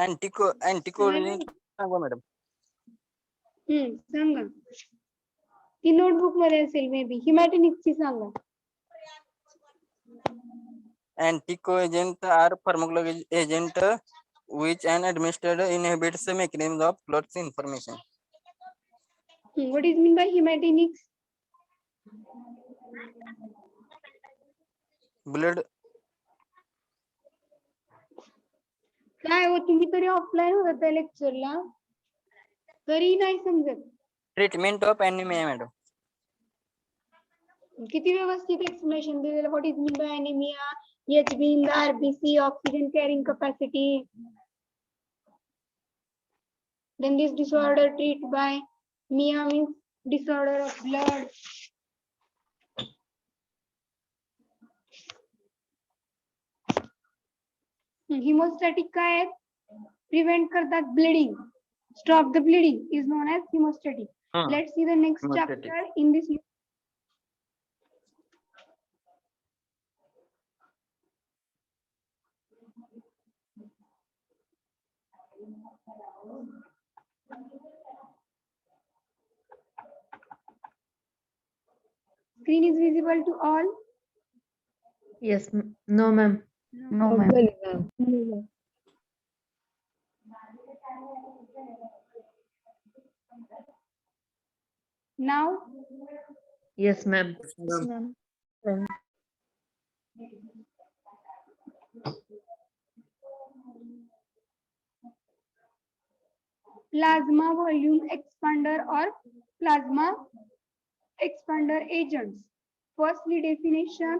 [SPEAKER 4] Anticoagulant सांगा मॅडम.
[SPEAKER 1] सांगा. ती नोटबुक मध्ये असेल मे बी. हिमॅटिनिक्सची सांगा.
[SPEAKER 4] Anticoagulants are pharmacological agent which and administered inhibits the mechanism of clot formation.
[SPEAKER 1] What is mean by hematinics?
[SPEAKER 4] Blood.
[SPEAKER 1] काय हो तुम्ही तरी ऑफलाईन होता त्या लेक्चरला तरी नाही समजत.
[SPEAKER 4] Treatment of anemia madam.
[SPEAKER 1] किती व्यवस्थित एक्सप्लेनेशन दिलेलं. What is mean by anaemia, HB in the RBC, oxygen carrying capacity. Then this disorder treated by MIA means disorder of blood. Hemostatic काय आहे? Prevent करतात bleeding. Stop the bleeding is known as hemostatic. Let's see the next
[SPEAKER 4] Hemostatic.
[SPEAKER 1] chapter in this. Screen is visible to all.
[SPEAKER 2] Yes, no, ma'am.
[SPEAKER 10] No,
[SPEAKER 2] Not
[SPEAKER 10] ma'am.
[SPEAKER 2] really, ma'am.
[SPEAKER 1] Now,
[SPEAKER 2] Yes, ma'am.
[SPEAKER 8] Yes, madam.
[SPEAKER 10] Ma'am.
[SPEAKER 1] plasma volume expander or plasma expander agents. Firstly, definition.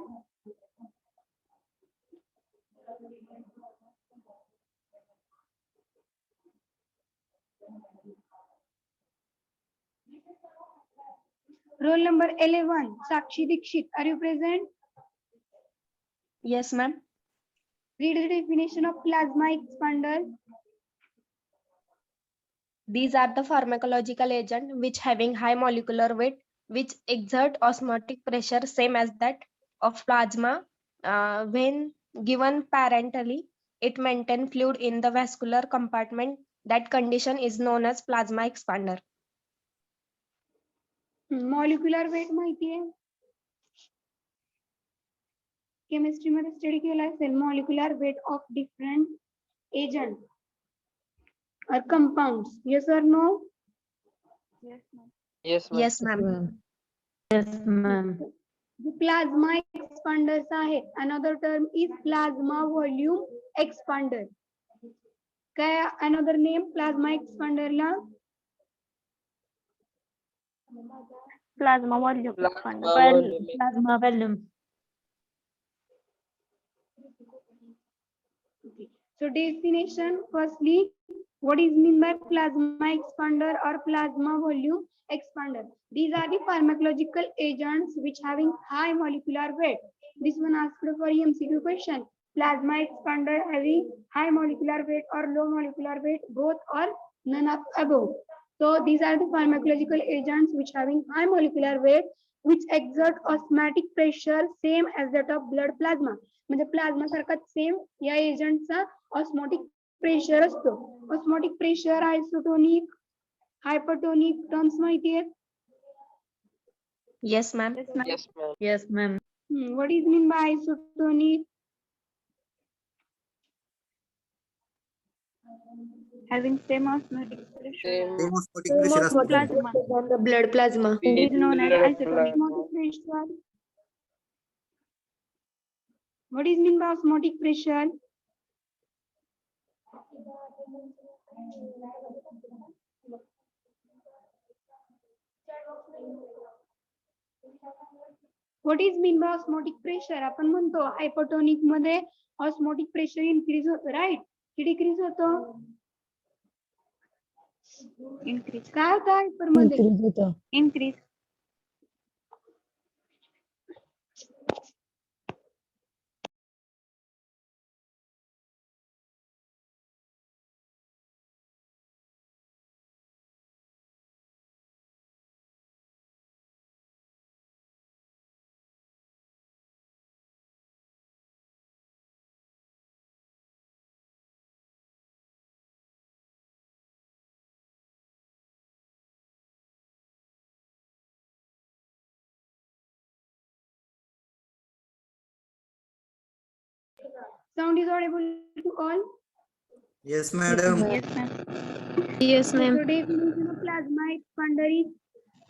[SPEAKER 1] Roll number 11, Sakshi Dikshit. Are you present?
[SPEAKER 7] Yes, ma'am.
[SPEAKER 1] Read the definition of plasma expander.
[SPEAKER 7] These are the pharmacological agent which having high molecular weight, which exert osmotic pressure same as that of plasma. When given parentally, it maintain fluid in the vascular compartment. That condition is known as plasma expander.
[SPEAKER 1] Molecular weight माहिती आहे? Chemistry मध्ये study केला असेल molecular weight of different agent or compounds. Yes or no?
[SPEAKER 3] Yes, ma'am.
[SPEAKER 4] Yes, ma'am.
[SPEAKER 7] Yes, ma'am.
[SPEAKER 2] Yes, ma'am.
[SPEAKER 1] The plasma expanders आहेत. Another term is plasma volume expander. काय another name plasma expander ला?
[SPEAKER 3] Plasma volume expander.
[SPEAKER 2] Plasma volume.
[SPEAKER 1] So definition, firstly, what is mean by plasma expander or plasma volume expander? These are the pharmacological agents which having high molecular weight. This one asked for MCQ question. Plasma expander having high molecular weight or low molecular weight, both or none of above. So these are the pharmacological agents which having high molecular weight, which exert osmotic pressure same as that of blood plasma. म्हणजे plasma सारखा same या एजंटचा osmotic pressure असतो. Osmotic pressure, isotonic, hypertonic terms माहिती आहेत?
[SPEAKER 7] Yes, ma'am.
[SPEAKER 4] Yes, ma'am.
[SPEAKER 2] Yes, ma'am.
[SPEAKER 1] What is mean by isotonic?
[SPEAKER 3] Having same osmotic pressure
[SPEAKER 8] Same osmotic pressure असतो.
[SPEAKER 3] plasma
[SPEAKER 2] The blood plasma.
[SPEAKER 3] is known as
[SPEAKER 4] Blood
[SPEAKER 3] isotonic.
[SPEAKER 1] Osmotic pressure. What is mean by osmotic pressure? What is mean by osmotic pressure? आपण म्हणतो hypotonic मध्ये osmotic pressure increase होतं, right? की decrease होतं?
[SPEAKER 3] Increase.
[SPEAKER 1] काय होतं hyper मध्ये?
[SPEAKER 2] Increase होतं.
[SPEAKER 3] Increase.
[SPEAKER 1] Sound is audible to all?
[SPEAKER 8] Yes, madam.
[SPEAKER 3] Yes, ma'am.
[SPEAKER 7] Yes, ma'am.
[SPEAKER 1] So definition of plasma expander is,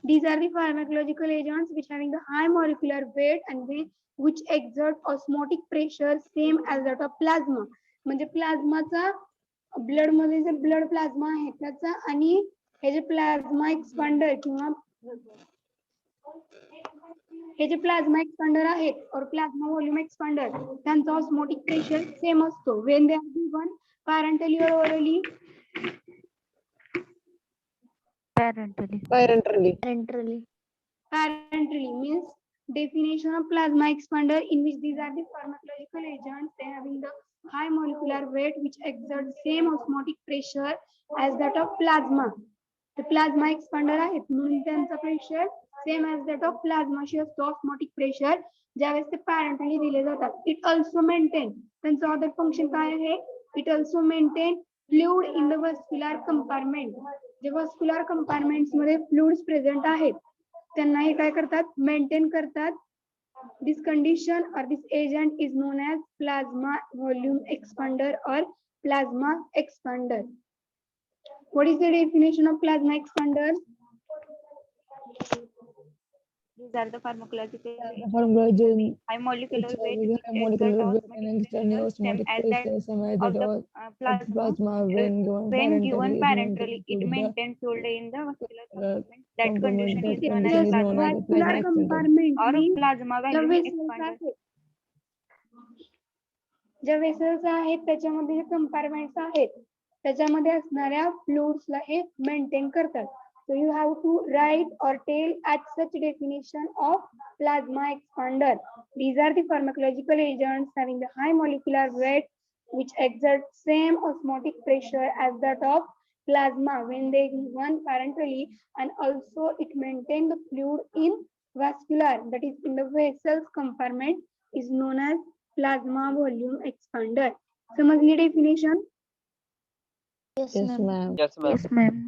[SPEAKER 1] these are the pharmacological agents which having the high molecular weight and which exert osmotic pressure same as that of plasma. म्हणजे प्लाझ्माचा blood मध्ये जे blood plasma आहे त्याचा आणि हे जे plasma expander किंवा हे जे plasma expander आहेत और plasma volume expander त्यांचा osmotic pressure same असतो व्हेन दे आर गिवन पॅरेंटली और orally.
[SPEAKER 3] Parenterally.
[SPEAKER 2] Parenterally.
[SPEAKER 1] Parenterally means definition of plasma expander in which these are the pharmacological agents they having the high molecular weight which exert same osmotic pressure as that of plasma. The plasma expander आहेत म्हणून त्यांचा pressure same as that of plasma she असतो osmotic pressure ज्यावेळेस ते parenterally दिले जातात. It also maintain त्यांचं other function काय आहे? It also maintain fluid in the vascular compartment. J vascular compartments मध्ये fluids present आहेत त्यांना हे काय करतात मेंटेन करतात. This condition or this agent is known as plasma volume expander or plasma expander. What is the definition of plasma expander?
[SPEAKER 3] These are the pharmacological
[SPEAKER 2] Pharmacology
[SPEAKER 3] high molecular
[SPEAKER 2] which
[SPEAKER 3] weight
[SPEAKER 2] having
[SPEAKER 3] which
[SPEAKER 2] high molecular weight and
[SPEAKER 3] exert
[SPEAKER 2] external
[SPEAKER 3] osmotic
[SPEAKER 2] osmotic
[SPEAKER 3] pressure, same
[SPEAKER 2] pressure, same as
[SPEAKER 3] as
[SPEAKER 2] that
[SPEAKER 3] that
[SPEAKER 2] of
[SPEAKER 3] of the
[SPEAKER 2] plasma
[SPEAKER 3] when
[SPEAKER 2] when
[SPEAKER 3] given
[SPEAKER 2] given
[SPEAKER 3] parenterally,
[SPEAKER 2] parenterally
[SPEAKER 3] it
[SPEAKER 2] to the
[SPEAKER 3] maintains hold in the vascular compartment. That
[SPEAKER 2] component.
[SPEAKER 3] condition
[SPEAKER 2] That
[SPEAKER 3] is known
[SPEAKER 2] condition
[SPEAKER 3] as
[SPEAKER 2] is known
[SPEAKER 3] plasma
[SPEAKER 2] as the plasma
[SPEAKER 1] Vascular
[SPEAKER 3] expander
[SPEAKER 1] compartment
[SPEAKER 3] or
[SPEAKER 1] means
[SPEAKER 3] plasma
[SPEAKER 1] the
[SPEAKER 3] volume
[SPEAKER 1] vessels
[SPEAKER 3] expander.
[SPEAKER 1] आहेत. ज्या vessels आहेत त्याच्यामध्ये जे compartments आहेत त्याच्यामध्ये असणाऱ्या फ्लुइड्सला हे maintain करतात. So you have to write or tell at such definition of plasma expander. These are the pharmacological agents having the high molecular weight which exert same osmotic pressure as that of plasma when they given parenterally, and also it maintain the fluid in vascular, that is in the vessels compartment, is known as plasma volume expander. समजली definition?
[SPEAKER 2] Yes, ma'am.
[SPEAKER 4] Yes, ma'am.
[SPEAKER 3] Yes, ma'am.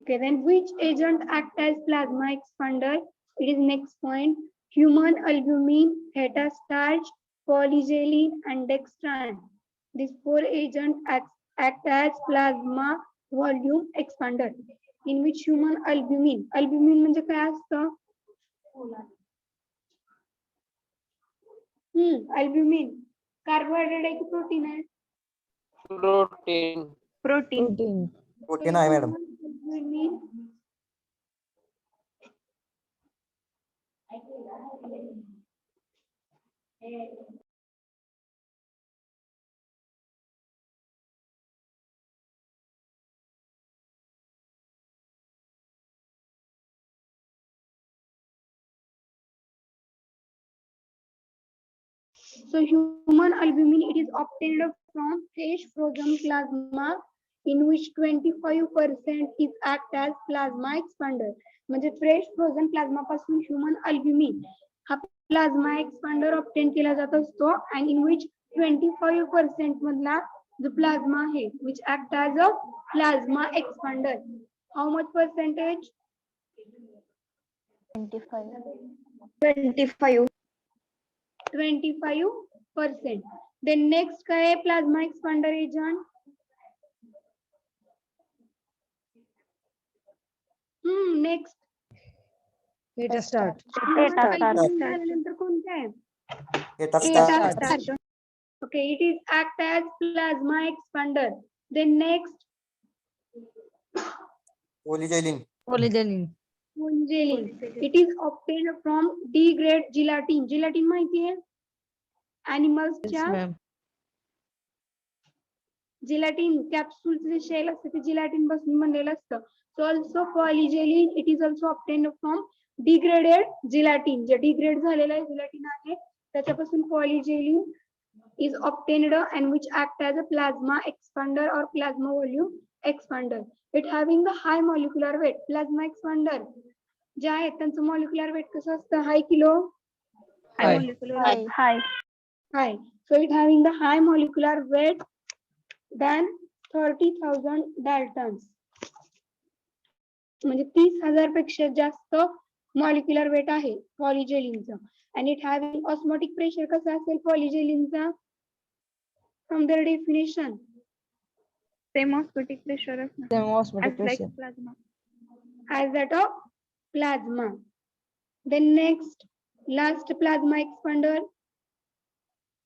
[SPEAKER 1] Okay, then which agent act as plasma expander? It is next point. Human albumin, theta starch, polygelin, and dextran. These four agents act as plasma volume expander. In which human albumin? Albumin म्हणजे काय असतं? Albumin carbohydrate आहे की protein आहे?
[SPEAKER 4] Protein.
[SPEAKER 3] Protein.
[SPEAKER 2] Protein.
[SPEAKER 8] Protein आहे madam.
[SPEAKER 1] Albumin So human albumin, it is obtained from fresh frozen plasma in which 25% is act as plasma expander. म्हणजे fresh frozen plasma पासून human albumin हा plasma expander obtain केला जात असतो, and in which 25% मधला जो plasma आहे which act as a plasma expander. How much percentage? 25%. Then next काय आहे plasma expander agent? Next
[SPEAKER 2] Theta start.
[SPEAKER 1] झाल्यानंतर कोणतं आहे?
[SPEAKER 8] Theta
[SPEAKER 1] Theta
[SPEAKER 8] start.
[SPEAKER 1] starch. Okay, it is act as plasma expander. Then next
[SPEAKER 8] Polygelin.
[SPEAKER 2] Polygelin.
[SPEAKER 1] polygelin. It is obtained from D-grade gelatin. Gelatin माहिती आहे? Animals
[SPEAKER 2] Yes,
[SPEAKER 1] च्या
[SPEAKER 2] ma'am.
[SPEAKER 1] gelatin capsules जे shell असते ते gelatin पासून बनलेलं असतं. So also polygelin, it is also obtained from degraded gelatin. J degrade झालेलं gelatin आहे त्याच्यापासून polygelin is obtained and which act as a plasma expander or plasma volume expander. It having the high molecular weight. Plasma expander जे आहे त्यांचं molecular weight कसं असतं? हाय kilo?
[SPEAKER 3] High
[SPEAKER 2] High.
[SPEAKER 3] molecular weight. High.
[SPEAKER 1] High. So it having the high molecular weight than 30,000 daltons. म्हणजे 30,000 पेक्षा जास्त molecular weight आहे पॉलिजेलिनचं. आणि it having osmotic pressure कसं असेल पॉलिजेलिनचा? From their definition
[SPEAKER 3] Same osmotic pressure असणार.
[SPEAKER 2] Same osmotic
[SPEAKER 3] As like
[SPEAKER 2] pressure.
[SPEAKER 3] plasma.
[SPEAKER 1] as that of plasma. Then next, last plasma expander,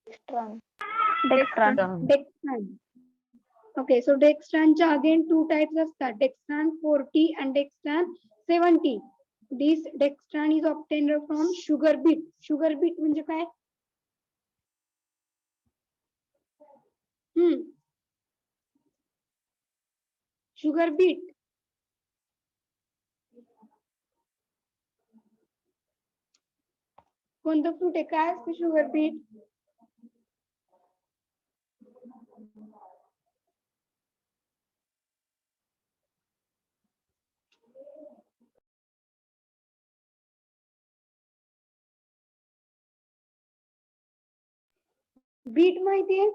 [SPEAKER 3] Dextran.
[SPEAKER 1] dextran. Okay, so dextran च्या again two types असतात, dextran 40 and dextran 70. This dextran is obtained from sugar beet. Sugar beet म्हणजे काय? Sugar beet. कोणतं fruit आहे? काय असतं sugar beet? Beat माहिती आहे?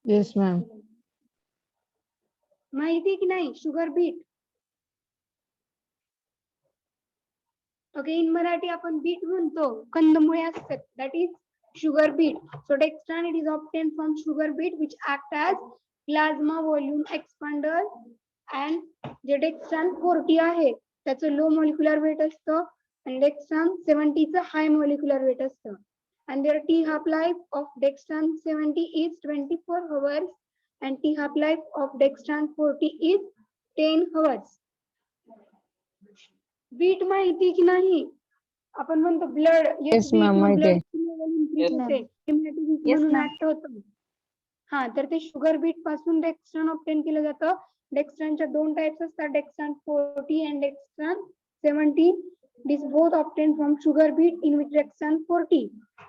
[SPEAKER 2] Yes, ma'am.
[SPEAKER 1] माहिती की नाही शुगर बीट? ओके, इन मराठी आपण बीट म्हणतो, कंदमुळे असतात, that is sugar beet. So dextran it is obtained from sugar beet which act as plasma volume expander and J dextran 40 आहे त्याचं low molecular weight असतं आणि dextran 70 चं high molecular weight असतं. And their T half life of dextran 70 is 24 hours and T half life of dextran 40 is 10 hours. Beat माहिती की नाही? आपण म्हणतो ब्लड
[SPEAKER 2] Yes, ma'am, माहिती आहे.
[SPEAKER 1] म्हणून ऍक्ट होतं. हा, तर ते शुगर बीट पासून डेक्स्ट्रॉन ऑब्टेन केलं जातं. डेक्स्ट्रॉनच्या दोन टाइप्स असतात, dextran 40 and dextran 70. This both obtained from sugar beet in which dextran 40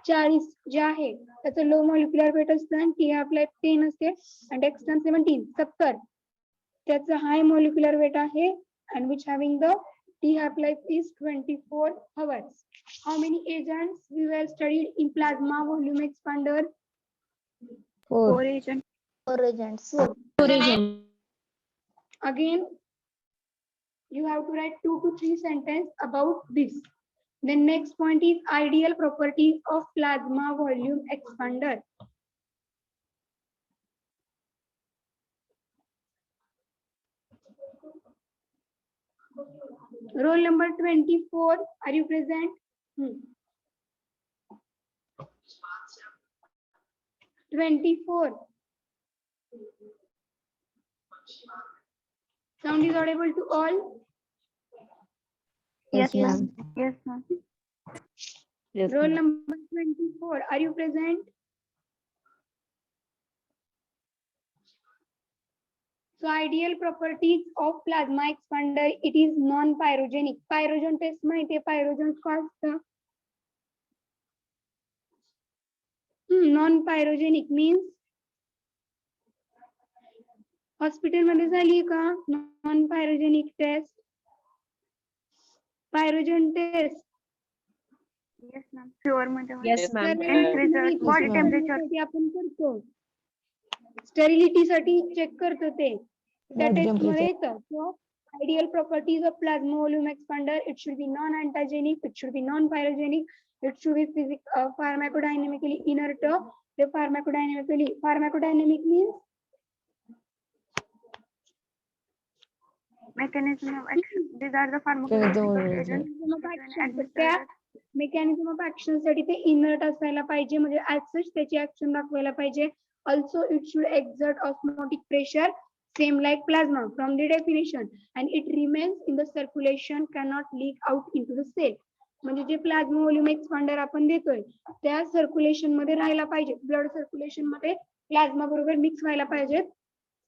[SPEAKER 1] 40 जे आहे त्याचं लो मॉलिक्युलर वेट असतं आणि टी हाफ लाईफ 10 असते आणि डेक्स्ट्रॉन 70 त्याचं हाय मॉलिक्युलर वेट आहे and which having the T half life is 24 hours. How many agents we were studied in plasma volume expander?
[SPEAKER 2] 4.
[SPEAKER 3] agents.
[SPEAKER 10] 4 agents.
[SPEAKER 1] Again, you have to write 2 to 3 sentences about this. The next point is ideal properties of plasma volume expander. Roll number 24, are you present? 24. Sound is audible to all?
[SPEAKER 3] Yes,
[SPEAKER 2] Yes,
[SPEAKER 3] ma'am.
[SPEAKER 2] ma'am.
[SPEAKER 3] Yes, ma'am.
[SPEAKER 2] Yes,
[SPEAKER 1] Roll
[SPEAKER 2] ma'am.
[SPEAKER 1] number 24, are you present? So ideal properties of plasma expander, it is non-pyrogenic. Pyrogen test माहिती आहे, pyrogen काय असतं? Non-pyrogenic means hospital मध्ये झाली का non-pyrogenic test? Pyrogen test.
[SPEAKER 3] Yes, ma'am. Pure मध्ये होईल.
[SPEAKER 7] Yes, ma'am.
[SPEAKER 3] Result, body
[SPEAKER 2] ma'am.
[SPEAKER 3] temperature.
[SPEAKER 1] साठी आपण करतो. स्टेरिलिटी साठी चेक करतो ते. त्या
[SPEAKER 2] Body
[SPEAKER 1] टेस्ट मध्ये
[SPEAKER 2] temperature.
[SPEAKER 1] येतं. So ideal properties of plasma volume expander, it should be non-antigenic, it should be non-pyrogenic, it should be pharmacodynamically inert. The pharmacodynamic means
[SPEAKER 3] Mechanism of action. These are the pharmacological agents.
[SPEAKER 1] त्या mechanism of action साठी ते inert असायला पाहिजे, म्हणजे as सच त्याची action दाखवायला पाहिजे. Also it should exert osmotic pressure same like plasma from the definition and it remains in the circulation, cannot leak out into the cell. म्हणजे जे प्लाझ्मा व्हॉल्यूम एक्सपांडर आपण देतोय त्या सर्क्युलेशन मध्ये राहायला पाहिजे, ब्लड सर्क्युलेशन मध्ये plasma बरोबर मिक्स व्हायला पाहिजेत,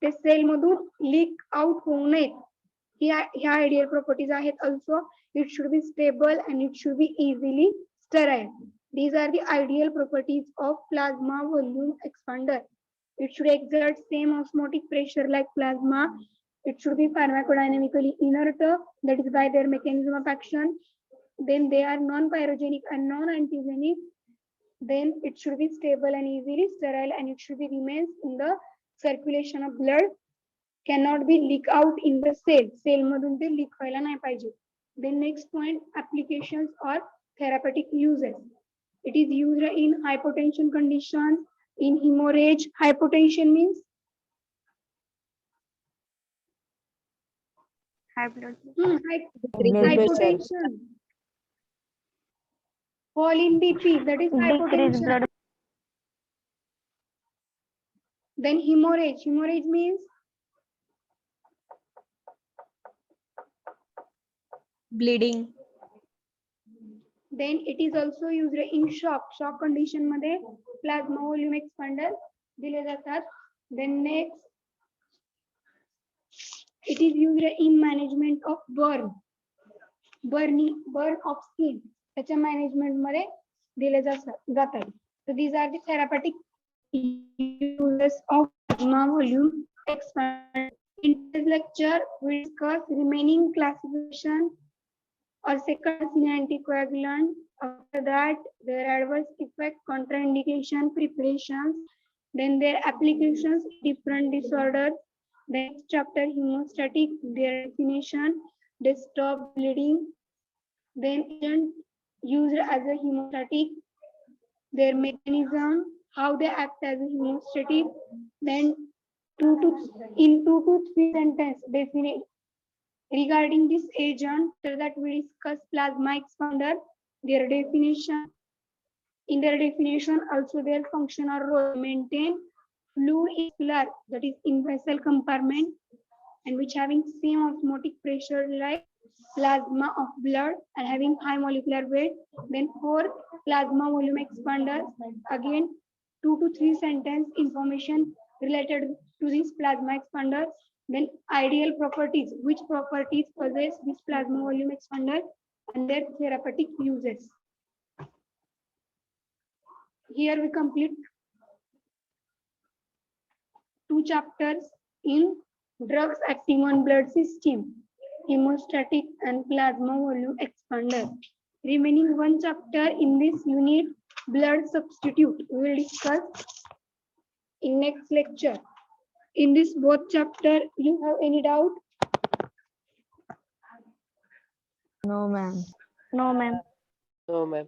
[SPEAKER 1] ते सेल मधून लीक आउट होऊ नयेत. ह्या आयडियल प्रॉपर्टीज आहेत. Also it should be stable and it should be easily sterile. These are the ideal properties of plasma volume expander. It should exert same osmotic pressure like plasma. It should be pharmacodynamically inert, that is by their mechanism of action. Then they are non-pyrogenic and non-antigenic. Then it should be stable and easily sterile and it should be remains in the circulation of blood, cannot be leak out in the cell. Cell मधून ते leak व्हायला नाही पाहिजे. Then next point, applications or therapeutic uses. It is used in hypotension conditions, in hemorrhage. Hypotension means
[SPEAKER 3] High blood pressure.
[SPEAKER 1] hypotension. Fall in BP, that is
[SPEAKER 3] Decrease
[SPEAKER 1] hypotension.
[SPEAKER 3] blood.
[SPEAKER 1] Then hemorrhage. Hemorrhage means
[SPEAKER 7] Bleeding.
[SPEAKER 1] then it is also used in shock. Shock condition मध्ये plasma volume expander दिले जातात. Then next, it is used in management of burn of skin. त्याच्या management मध्ये दिले जातात. So these are the therapeutic uses of plasma volume expander. In this lecture, we discuss remaining classification or second anticoagulant. After that, their adverse effect, contraindication, preparations, then their applications, different disorders. The next chapter, hemostatic, their definition, they stop bleeding, then agent used as a hemostatic, their mechanism, how they act as a hemostatic, then in 2 to 3 sentence definite regarding this agent. After that we discuss plasma expander, their definition. In their definition, also their function or role: maintain fluid is fluid, that is in vessel compartment, and which having same osmotic pressure like plasma of blood and having high molecular weight. Then 4 plasma volume expanders, again 2 to 3 sentence information related to this plasma expander. Then ideal properties, which properties possess this plasma volume expander and their therapeutic uses. Here we complete 2 chapters in drugs acting on blood system, hemostatic and plasma volume expander. Remaining 1 chapter in this unit, blood substitute. We will discuss in next lecture. In this both chapter, you have any doubt?
[SPEAKER 2] No, ma'am.
[SPEAKER 3] No, ma'am.
[SPEAKER 11] No, ma'am.